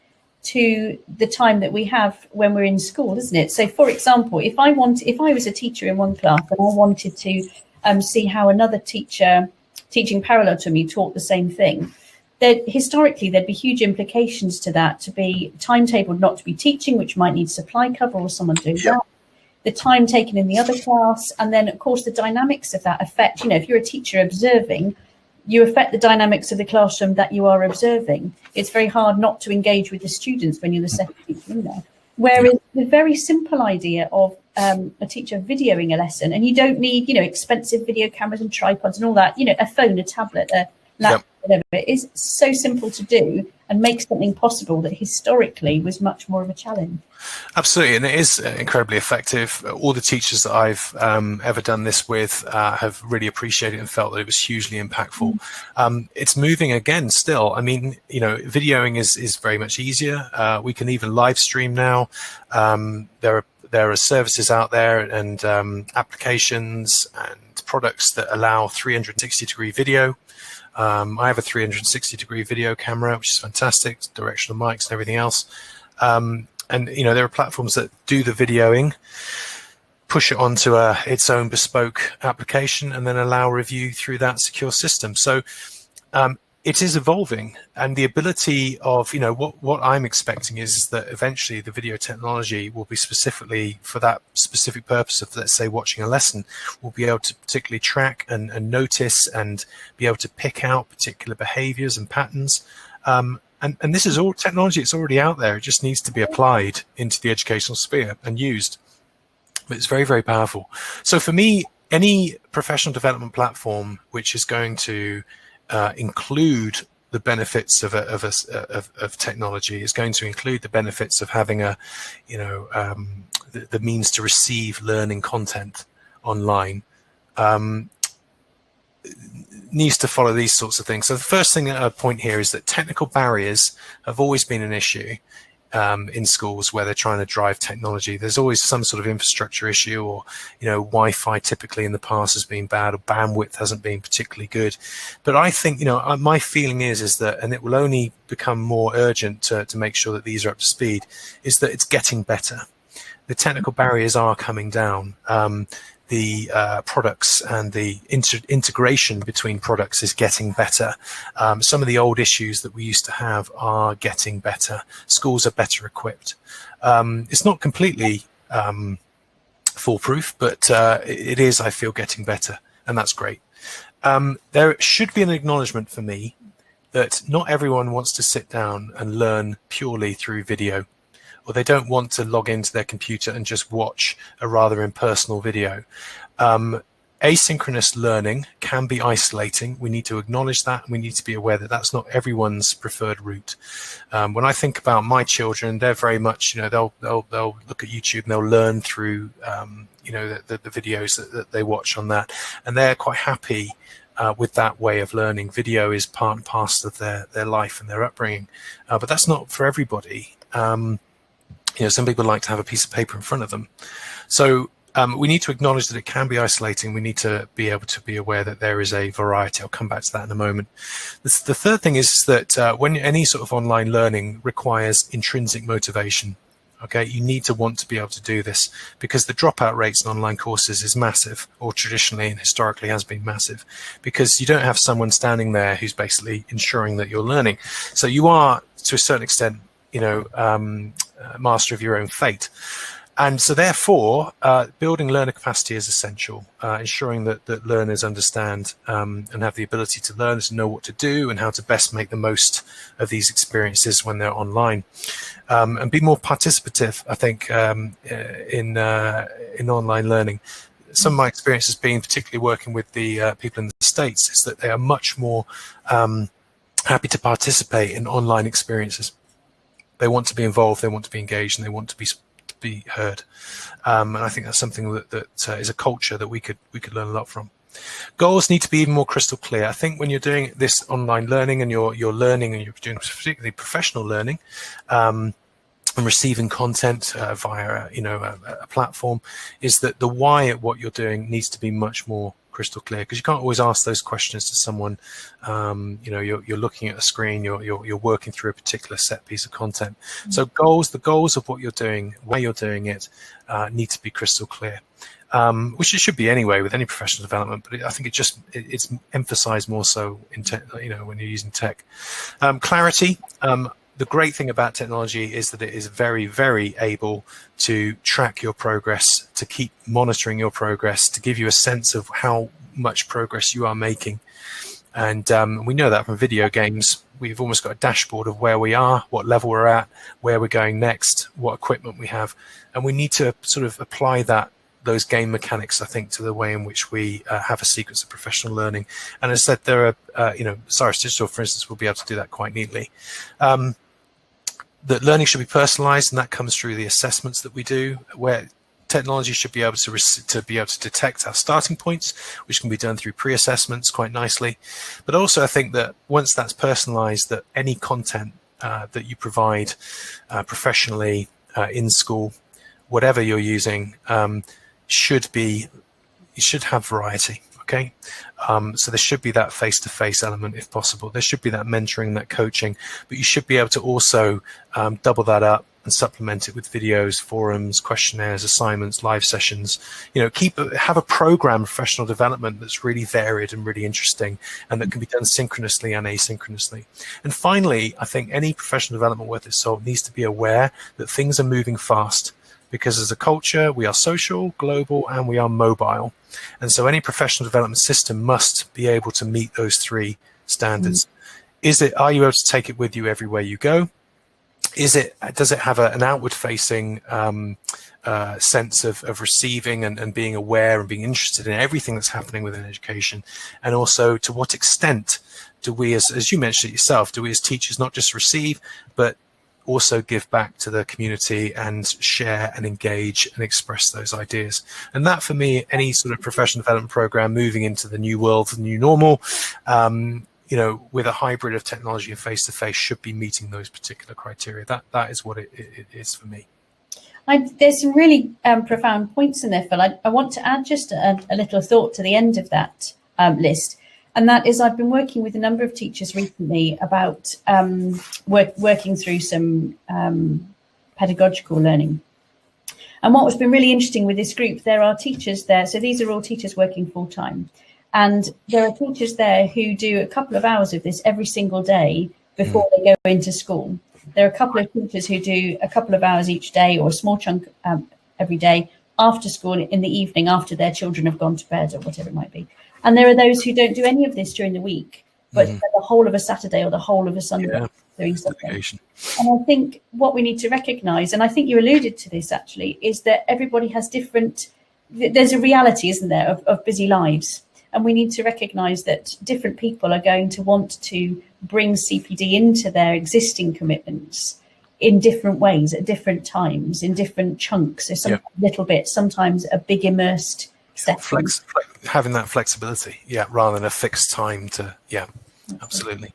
to the time that we have when we're in school, isn't it? So, for example, if I was a teacher in one class and I wanted to see how another teacher teaching parallel to me taught the same thing, historically there'd be huge implications to that, to be timetabled not to be teaching, which might need supply cover or someone doing that, the time taken in the other class, and then, of course, the dynamics of that affect, if you're a teacher observing, you affect the dynamics of the classroom that you are observing. It's very hard not to engage with the students when you're the second teacher in there. Whereas the very simple idea of a teacher videoing a lesson, and you don't need, expensive video cameras and tripods and all that, a phone, a tablet, a laptop, whatever, it is so simple to do and makes something possible that historically was much more of a challenge. Absolutely, and it is incredibly effective. All the teachers that I've ever done this with have really appreciated it and felt that it was hugely impactful. It's moving again still. I mean, videoing is very much easier. We can even live stream now. There are services out there and applications and products that allow 360-degree video. I have a 360-degree video camera, which is fantastic, directional mics and everything else. And there are platforms that do the videoing, push it onto its own bespoke application, and then allow review through that secure system. So it is evolving, and the ability of what I'm expecting is that eventually the video technology will be specifically for that specific purpose of, let's say, watching a lesson. We'll be able to particularly track and notice and be able to pick out particular behaviors and patterns. And this is all technology. It's already out there. It just needs to be applied into the educational sphere and used. But it's very, very powerful. So for me, any professional development platform which is going to include the benefits of technology is going to include the benefits of having the means to receive learning content online. Needs to follow these sorts of things. So the first thing I'd point here is that technical barriers have always been an issue in schools where they're trying to drive technology. There's always some sort of infrastructure issue, or Wi-Fi typically in the past has been bad, or bandwidth hasn't been particularly good. But I think my feeling is that, and it will only become more urgent to make sure that these are up to speed, is that it's getting better. the technical barriers are coming down. The products and the integration between products is getting better. Some of the old issues that we used to have are getting better. Schools are better equipped. It's not completely foolproof, but it is, I feel, getting better, and that's great. There should be an acknowledgement for me that not everyone wants to sit down and learn purely through video, or they don't want to log into their computer and just watch a rather impersonal video. Asynchronous learning can be isolating. We need to acknowledge that. We need to be aware that that's not everyone's preferred route. When I think about my children, they're very much, they'll look at YouTube and they'll learn through, the videos that they watch on that, and they're quite happy with that way of learning. Video is part and parcel of their life and their upbringing, but that's not for everybody. Some people like to have a piece of paper in front of them. So we need to acknowledge that it can be isolating. We need to be able to be aware that there is a variety. I'll come back to that in a moment. The third thing is that when any sort of online learning requires intrinsic motivation, okay, you need to want to be able to do this, because the dropout rates in online courses is massive, or traditionally and historically has been massive, because you don't have someone standing there who's basically ensuring that you're learning. So you are, to a certain extent, master of your own fate. And so therefore, building learner capacity is essential, ensuring that learners understand and have the ability to learn, to know what to do and how to best make the most of these experiences when they're online. And be more participative, I think, in online learning. Some of my experience has been, particularly working with the people in the States, is that they are much more happy to participate in online experiences. They want to be involved, they want to be engaged, and they want to be heard. And I think that's something that is a culture that we could learn a lot from. Goals need to be even more crystal clear. I think when you're doing this online learning and you're learning, and you're doing particularly professional learning, and receiving content via a platform, is that the why at what you're doing needs to be much more crystal clear, because you can't always ask those questions to someone. You're looking at a screen, you're working through a particular set piece of content. So the goals of what you're doing, why you're doing it, need to be crystal clear, which it should be anyway with any professional development, but I think it's emphasized more so in when you're using tech. Clarity. The great thing about technology is that it is very, very able to track your progress, to keep monitoring your progress, to give you a sense of how much progress you are making. And we know that from video games. We've almost got a dashboard of where we are, what level we're at, where we're going next, what equipment we have. And we need to sort of apply those game mechanics, I think, to the way in which we have a sequence of professional learning. And as I said, there are, Cyrus Digital, for instance, will be able to do that quite neatly. That learning should be personalized, and that comes through the assessments that we do, where technology should be able to detect our starting points, which can be done through pre-assessments quite nicely. But also, I think that once that's personalized, that any content that you provide professionally in school, whatever you're using, should have variety. Okay, so there should be that face-to-face element if possible. There should be that mentoring, that coaching, but you should be able to also double that up and supplement it with videos, forums, questionnaires, assignments, live sessions. Have a program of professional development that's really varied and really interesting, and that can be done synchronously and asynchronously. And finally, I think any professional development worth its salt needs to be aware that things are moving fast, because as a culture, we are social, global, and we are mobile. And so any professional development system must be able to meet those three standards. Are you able to take it with you everywhere you go? Does it have an outward-facing sense of receiving and being aware and being interested in everything that's happening within education? And also, to what extent do we, as you mentioned it yourself, do we as teachers not just receive, but also give back to the community and share and engage and express those ideas? And that, for me, any sort of professional development program moving into the new world, the new normal, with a hybrid of technology and face-to-face, should be meeting those particular criteria. That is what it is for me. There's some really profound points in there, Phil. I want to add just a little thought to the end of that list. And that is, I've been working with a number of teachers recently about working through some pedagogical learning. And what's been really interesting with this group, there are teachers there. So these are all teachers working full time. And there are teachers there who do a couple of hours of this every single day before they go into school. There are a couple of teachers who do a couple of hours each day, or a small chunk every day after school in the evening, after their children have gone to bed or whatever it might be. And there are those who don't do any of this during the week, but spend the whole of a Saturday or the whole of a Sunday doing something. And I think what we need to recognise, and I think you alluded to this actually, is that everybody has different, there's a reality, isn't there, of busy lives. And we need to recognise that different people are going to want to bring CPD into their existing commitments in different ways, at different times, in different chunks. So sometimes little bits, sometimes a big immersed session. Having that flexibility, rather than a fixed time to, absolutely.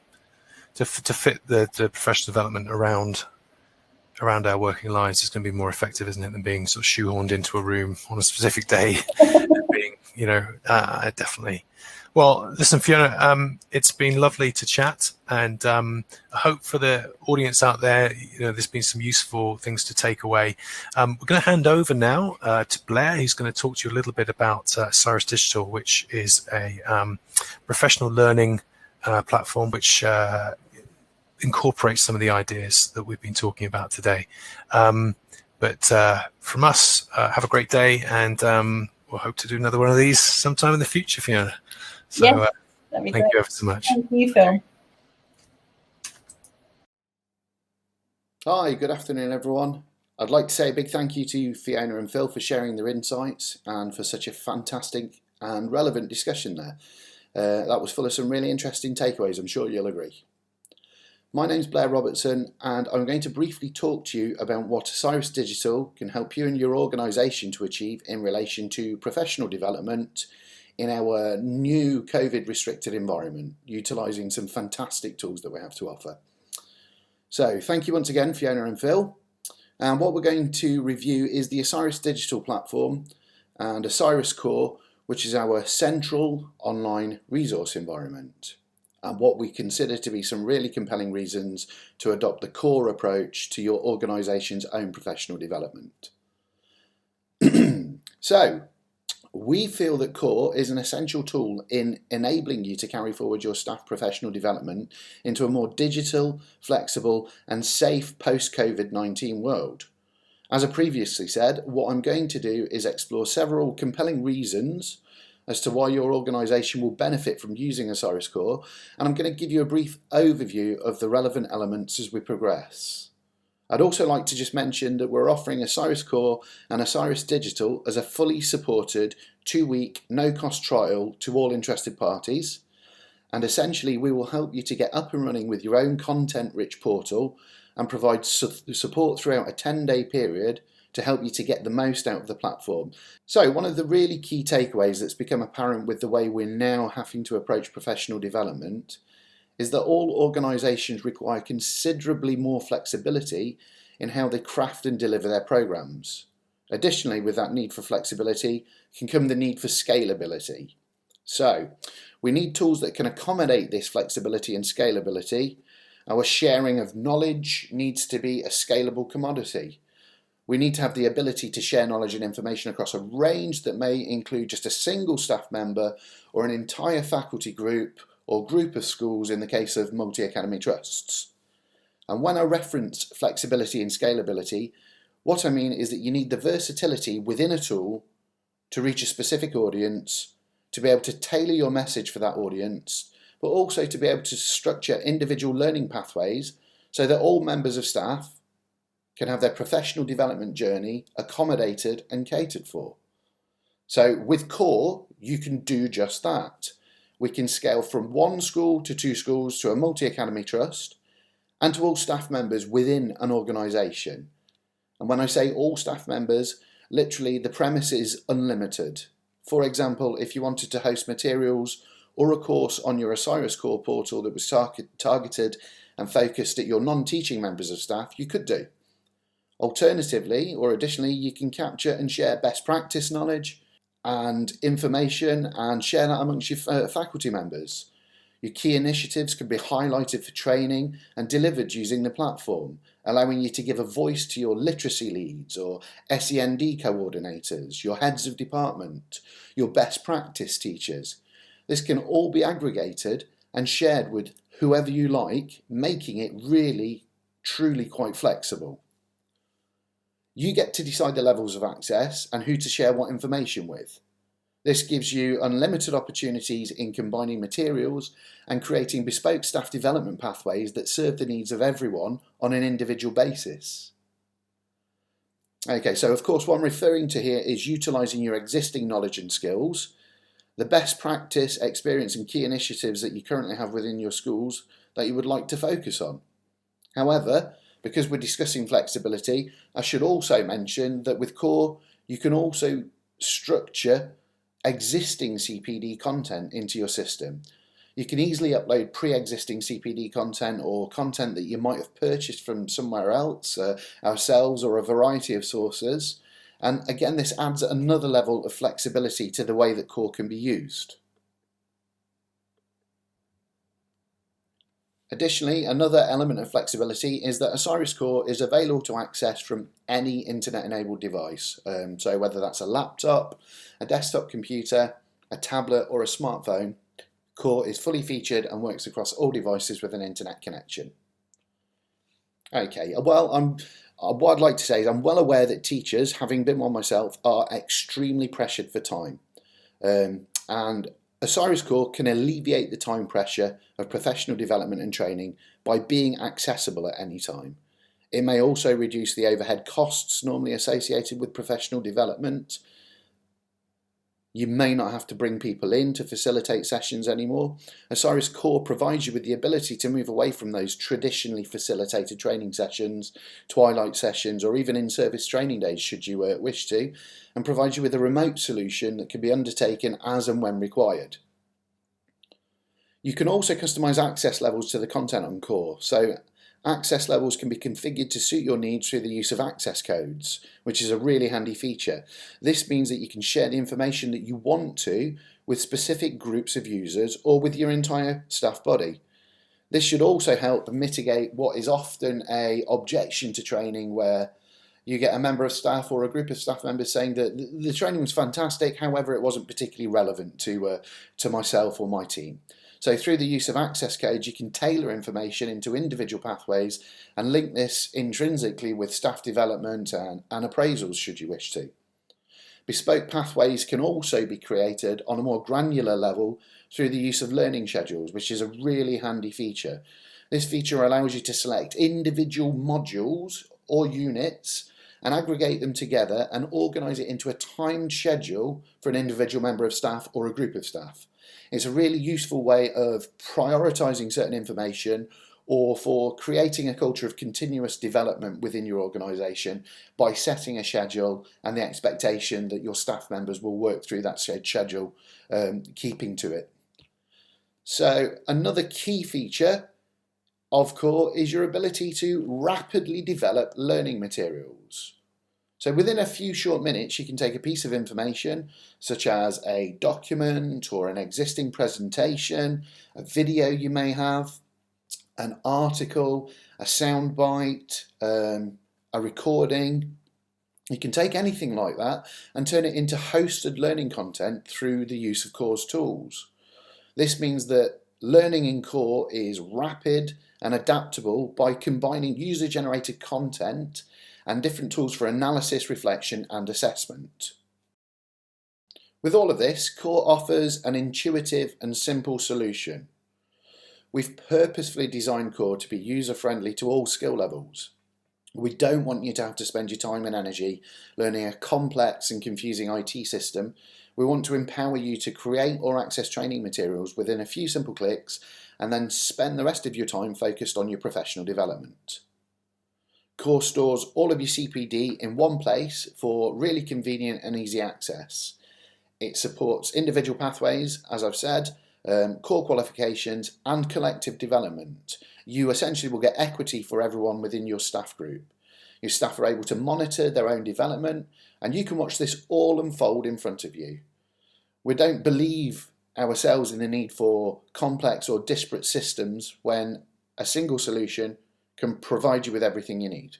To fit the professional development around our working lives is going to be more effective, isn't it, than being sort of shoehorned into a room on a specific day. Being, definitely. Well, listen, Fiona, it's been lovely to chat, and I hope for the audience out there, there's been some useful things to take away. We're going to hand over now to Blair, who's going to talk to you a little bit about Cyrus Digital, which is a professional learning platform which incorporates some of the ideas that we've been talking about today. But from us, have a great day, and we'll hope to do another one of these sometime in the future, Fiona. So that'd be thank great. you ever so much. Thank you, Phil. Hi, good afternoon, everyone. I'd like to say a big thank you to Fiona and Phil for sharing their insights and for such a fantastic and relevant discussion there. That was full of some really interesting takeaways, I'm sure you'll agree. My name's Blair Robertson, and I'm going to briefly talk to you about what Cyrus Digital can help you and your organisation to achieve in relation to professional development in our new COVID restricted environment, utilising some fantastic tools that we have to offer. So thank you once again, Fiona and Phil. And what we're going to review is the Cyrus Digital platform and Cyrus Core, which is our central online resource environment, and what we consider to be some really compelling reasons to adopt the core approach to your organisation's own professional development. So, we feel that core is an essential tool in enabling you to carry forward your staff professional development into a more digital, flexible and safe post-COVID-19 world. As I previously said, what I'm going to do is explore several compelling reasons as to why your organisation will benefit from using Cyrus Core, and I'm going to give you a brief overview of the relevant elements as we progress. I'd also like to just mention that we're offering Cyrus Core and Cyrus Digital as a fully supported 2-week no-cost trial to all interested parties, and essentially we will help you to get up and running with your own content-rich portal and provide support throughout a 10-day period to help you to get the most out of the platform. So one of the really key takeaways that's become apparent with the way we're now having to approach professional development is that all organisations require considerably more flexibility in how they craft and deliver their programs. Additionally, with that need for flexibility can come the need for scalability. So we need tools that can accommodate this flexibility and scalability. Our sharing of knowledge needs to be a scalable commodity. We need to have the ability to share knowledge and information across a range that may include just a single staff member or an entire faculty group or group of schools in the case of multi-academy trusts. And when I reference flexibility and scalability, what I mean is that you need the versatility within a tool to reach a specific audience, to be able to tailor your message for that audience, but also to be able to structure individual learning pathways so that all members of staff can have their professional development journey accommodated and catered for. So with Core, you can do just that. We can scale from 1 school to 2 schools to a multi-academy trust and to all staff members within an organisation. And when I say all staff members, literally the premise is unlimited. For example, if you wanted to host materials or a course on your Cyrus Core portal that was targeted and focused at your non-teaching members of staff, you could do. Alternatively, or additionally, you can capture and share best practice knowledge and information and share that amongst your faculty members. Your key initiatives can be highlighted for training and delivered using the platform, allowing you to give a voice to your literacy leads or SEND coordinators, your heads of department, your best practice teachers. This can all be aggregated and shared with whoever you like, making it really, truly quite flexible. You get to decide the levels of access and who to share what information with. This gives you unlimited opportunities in combining materials and creating bespoke staff development pathways that serve the needs of everyone on an individual basis. Okay, so of course what I'm referring to here is utilising your existing knowledge and skills, the best practice, experience and key initiatives that you currently have within your schools that you would like to focus on. However, because we're discussing flexibility, I should also mention that with CORE you can also structure existing CPD content into your system. You can easily upload pre-existing CPD content or content that you might have purchased from somewhere else, ourselves or a variety of sources. And again, this adds another level of flexibility to the way that CORE can be used. Additionally, another element of flexibility is that Osiris Core is available to access from any internet-enabled device. So whether that's a laptop, a desktop computer, a tablet or a smartphone, Core is fully featured and works across all devices with an internet connection. Okay, well, what I'd like to say is I'm well aware that teachers, having been one myself, are extremely pressured for time. And Osiris Core can alleviate the time pressure of professional development and training by being accessible at any time. It may also reduce the overhead costs normally associated with professional development. You may not have to bring people in to facilitate sessions anymore. Osiris Core provides you with the ability to move away from those traditionally facilitated training sessions, twilight sessions, or even in-service training days should you wish to, and provides you with a remote solution that can be undertaken as and when required. You can also customize access levels to the content on Core. So access levels can be configured to suit your needs through the use of access codes, which is a really handy feature. This means that you can share the information that you want to with specific groups of users or with your entire staff body. This should also help mitigate what is often an objection to training, where you get a member of staff or a group of staff members saying that the training was fantastic, however it wasn't particularly relevant to myself or my team. So through the use of access codes, you can tailor information into individual pathways and link this intrinsically with staff development and appraisals should you wish to. Bespoke pathways can also be created on a more granular level through the use of learning schedules, which is a really handy feature. This feature allows you to select individual modules or units and aggregate them together and organise it into a timed schedule for an individual member of staff or a group of staff. It's a really useful way of prioritising certain information or for creating a culture of continuous development within your organisation by setting a schedule and the expectation that your staff members will work through that schedule, keeping to it. So another key feature of Core is your ability to rapidly develop learning materials. So within a few short minutes, you can take a piece of information, such as a document or an existing presentation, a video you may have, an article, a soundbite, a recording. You can take anything like that and turn it into hosted learning content through the use of Core's tools. This means that learning in Core is rapid and adaptable by combining user-generated content and different tools for analysis, reflection and assessment. With all of this, Core offers an intuitive and simple solution. We've purposefully designed Core to be user-friendly to all skill levels. We don't want you to have to spend your time and energy learning a complex and confusing IT system. We want to empower you to create or access training materials within a few simple clicks and then spend the rest of your time focused on your professional development. Core stores all of your CPD in one place for really convenient and easy access. It supports individual pathways, as I've said, core qualifications and collective development. You essentially will get equity for everyone within your staff group. Your staff are able to monitor their own development and you can watch this all unfold in front of you. We don't believe ourselves in the need for complex or disparate systems when a single solution can provide you with everything you need.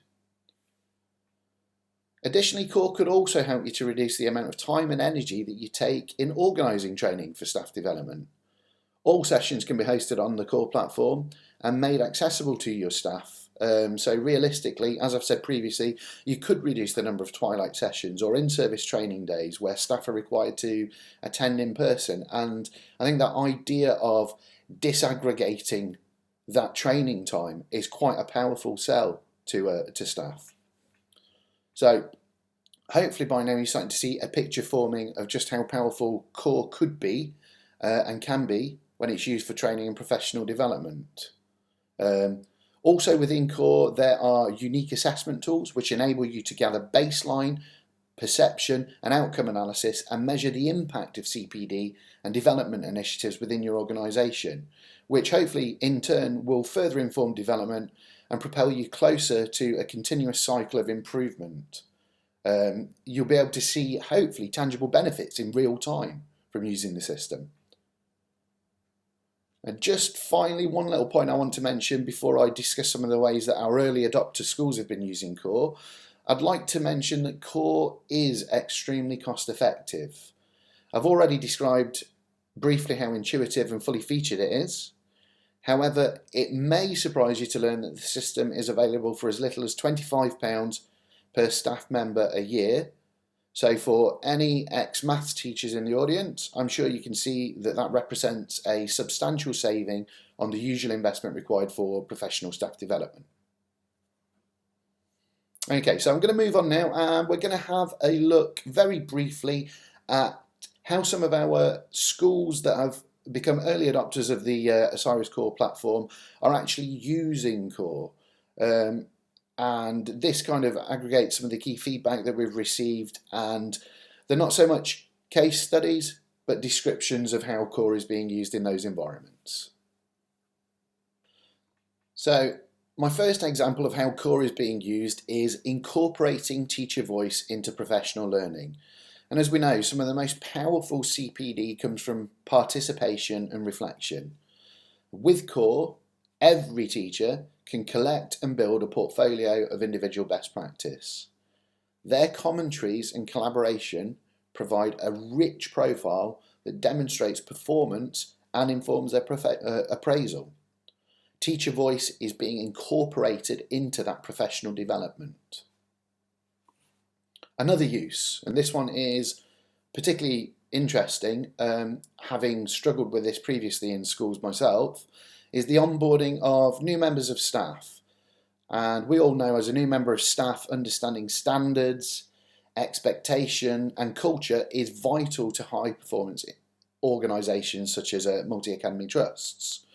Additionally, core could also help you to reduce the amount of time and energy that you take in organising training for staff development. All sessions can be hosted on the core platform and made accessible to your staff. So realistically, as I've said previously, you could reduce the number of twilight sessions or in-service training days where staff are required to attend in person. And I think that idea of disaggregating that training time is quite a powerful sell to staff. So hopefully by now you're starting to see a picture forming of just how powerful core could be and can be when it's used for training and professional development. Also within core there are unique assessment tools which enable you to gather baseline, perception and outcome analysis and measure the impact of CPD and development initiatives within your organisation, which hopefully in turn will further inform development and propel you closer to a continuous cycle of improvement. You'll be able to see hopefully tangible benefits in real time from using the system. And just finally, one little point I want to mention before I discuss some of the ways that our early adopter schools have been using core. I'd like to mention that core is extremely cost effective. I've already described briefly how intuitive and fully featured it is. However, it may surprise you to learn that the system is available for as little as £25 per staff member a year. So for any ex-maths teachers in the audience, I'm sure you can see that that represents a substantial saving on the usual investment required for professional staff development. Okay, so I'm going to move on now and we're going to have a look very briefly at how some of our schools that have become early adopters of the Osiris Core platform are actually using core. And this kind of aggregates some of the key feedback that we've received, and they're not so much case studies but descriptions of how core is being used in those environments. So my first example of how core is being used is incorporating teacher voice into professional learning. And as we know, some of the most powerful CPD comes from participation and reflection. With core, every teacher can collect and build a portfolio of individual best practice. Their commentaries and collaboration provide a rich profile that demonstrates performance and informs their appraisal. Teacher voice is being incorporated into that professional development. Another use, and this one is particularly interesting, having struggled with this previously in schools myself, is the onboarding of new members of staff. And we all know as a new member of staff, understanding standards, expectation and culture is vital to high performance organisations such as multi-academy trusts.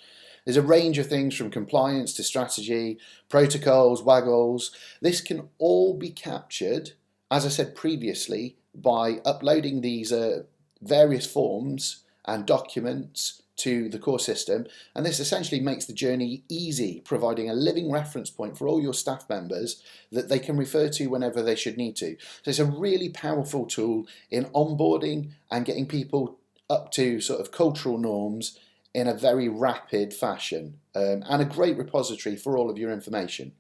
There's a range of things from compliance to strategy, protocols, waggles. This can all be captured, as I said previously, by uploading these various forms and documents to the core system, and this essentially makes the journey easy, providing a living reference point for all your staff members that they can refer to whenever they should need to. So it's a really powerful tool in onboarding and getting people up to sort of cultural norms in a very rapid fashion, and a great repository for all of your information.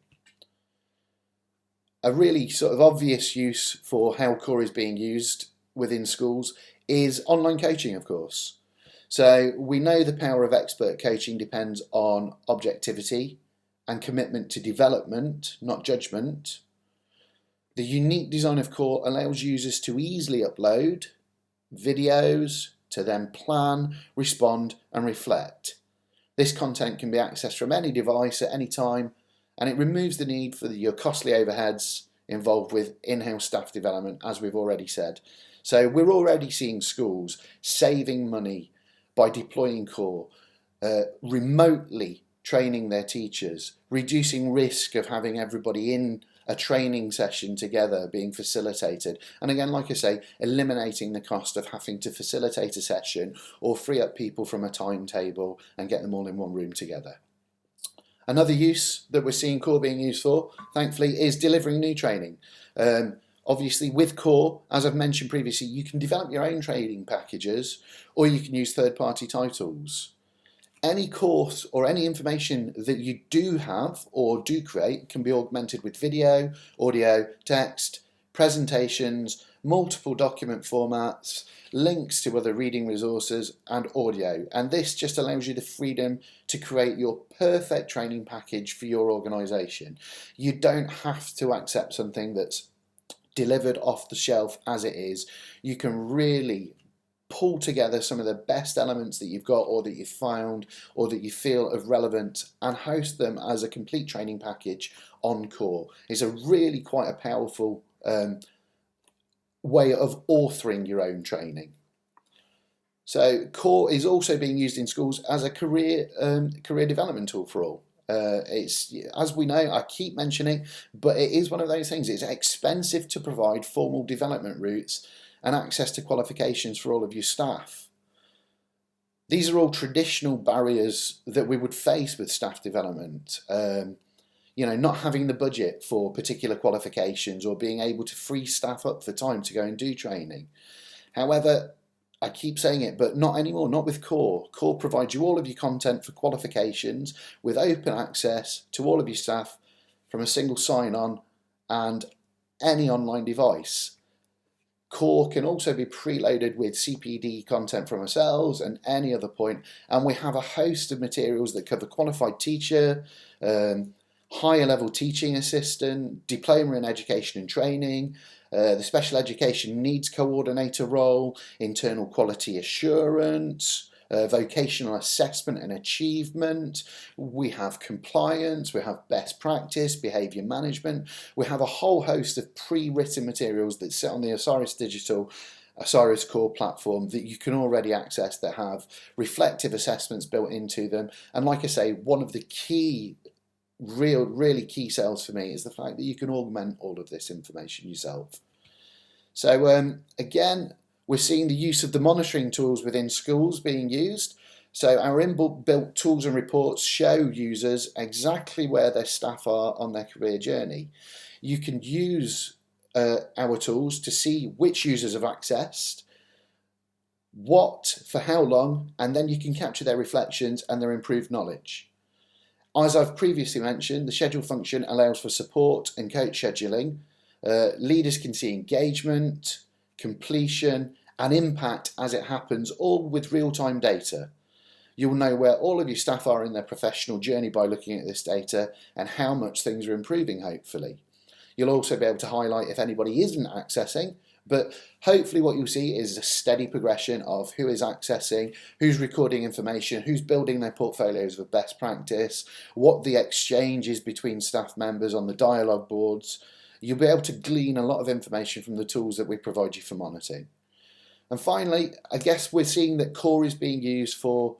A really sort of obvious use for how core is being used within schools is online coaching, of course. So we know the power of expert coaching depends on objectivity and commitment to development, not judgment. The unique design of core allows users to easily upload videos to then plan, respond and reflect. This content can be accessed from any device at any time, and it removes the need for your costly overheads involved with in-house staff development, as we've already said. So we're already seeing schools saving money by deploying core, remotely training their teachers, reducing risk of having everybody in a training session together being facilitated, and again, like I say, eliminating the cost of having to facilitate a session or free up people from a timetable and get them all in one room together. Another use that we're seeing core being used for, thankfully, is delivering new training. Obviously, with Core, as I've mentioned previously, you can develop your own training packages, or you can use third-party titles. Any course or any information that you do have or do create can be augmented with video, audio, text, presentations, multiple document formats, links to other reading resources, and audio. And this just allows you the freedom to create your perfect training package for your organisation. You don't have to accept something that's delivered off the shelf as it is. You can really pull together some of the best elements that you've got, or that you've found, or that you feel of relevant, and host them as a complete training package on Core. It's a really quite a powerful way of authoring your own training. So Core is also being used in schools as a career development tool for all. It's, as we know, I keep mentioning, but it is one of those things. It's expensive to provide formal development routes and access to qualifications for all of your staff. These are all traditional barriers that we would face with staff development. Not having the budget for particular qualifications, or being able to free staff up for time to go and do training. However, I keep saying it, but not anymore, not with Core. Core provides you all of your content for qualifications with open access to all of your staff from a single sign-on and any online device. Core can also be preloaded with CPD content from ourselves and any other point, and we have a host of materials that cover qualified teacher, higher level teaching assistant, diploma in education and training, the special education needs coordinator role, internal quality assurance, vocational assessment and achievement. We have compliance, we have best practice, behaviour management. We have a whole host of pre-written materials that sit on the Osiris Core platform that you can already access, that have reflective assessments built into them. And like I say, one of the really key sales for me is the fact that you can augment all of this information yourself. So again, we're seeing the use of the monitoring tools within schools being used. So our inbuilt tools and reports show users exactly where their staff are on their career journey. You can use our tools to see which users have accessed, what, for how long, and then you can capture their reflections and their improved knowledge. As I've previously mentioned, the schedule function allows for support and coach scheduling. Leaders can see engagement, completion, and impact as it happens, all with real-time data. You'll know where all of your staff are in their professional journey by looking at this data, and how much things are improving, hopefully. You'll also be able to highlight if anybody isn't accessing, but hopefully what you'll see is a steady progression of who is accessing, who's recording information, who's building their portfolios of best practice, what the exchange is between staff members on the dialogue boards. You'll be able to glean a lot of information from the tools that we provide you for monitoring. And finally, I guess we're seeing that Core is being used for,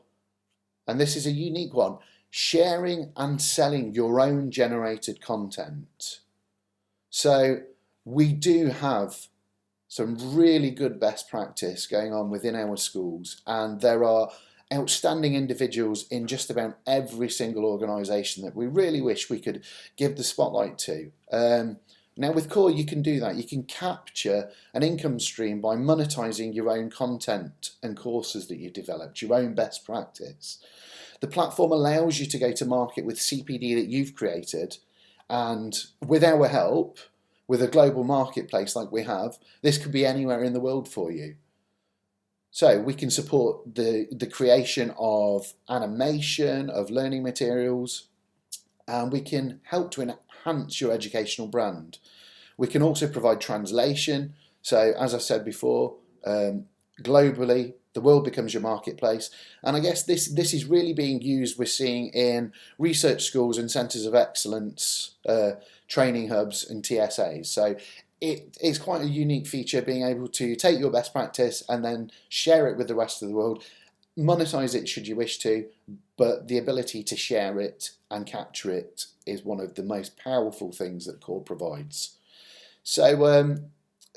and this is a unique one, sharing and selling your own generated content. So we do have some really good best practice going on within our schools, and there are outstanding individuals in just about every single organisation that we really wish we could give the spotlight to. Now with Core you can do that. You can capture an income stream by monetising your own content and courses that you've developed, your own best practice. The platform allows you to go to market with CPD that you've created, and with our help, with a global marketplace like we have, this could be anywhere in the world for you. So we can support the creation of animation, of learning materials, and we can help to enhance your educational brand. We can also provide translation. So as I said before, globally, the world becomes your marketplace. And I guess this is really being used, we're seeing in research schools and centres of excellence, training hubs and TSAs. So it's quite a unique feature, being able to take your best practice and then share it with the rest of the world, monetize it should you wish to, but the ability to share it and capture it is one of the most powerful things that Core provides. So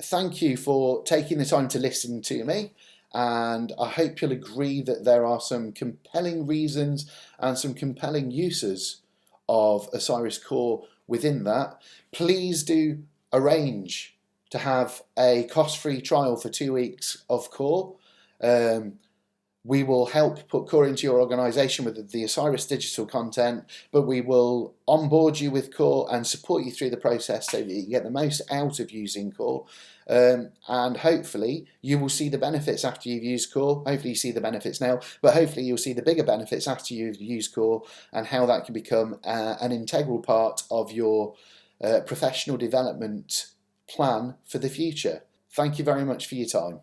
thank you for taking the time to listen to me, and I hope you'll agree that there are some compelling reasons and some compelling uses of Osiris Core within that. Please do arrange to have a cost-free trial for 2 weeks of Core. We will help put Core into your organisation with the Osiris digital content, but we will onboard you with Core and support you through the process so that you get the most out of using Core. And hopefully you will see the benefits after you've used Core. Hopefully you see the benefits now, but hopefully you'll see the bigger benefits after you've used Core, and how that can become an integral part of your professional development plan for the future. Thank you very much for your time.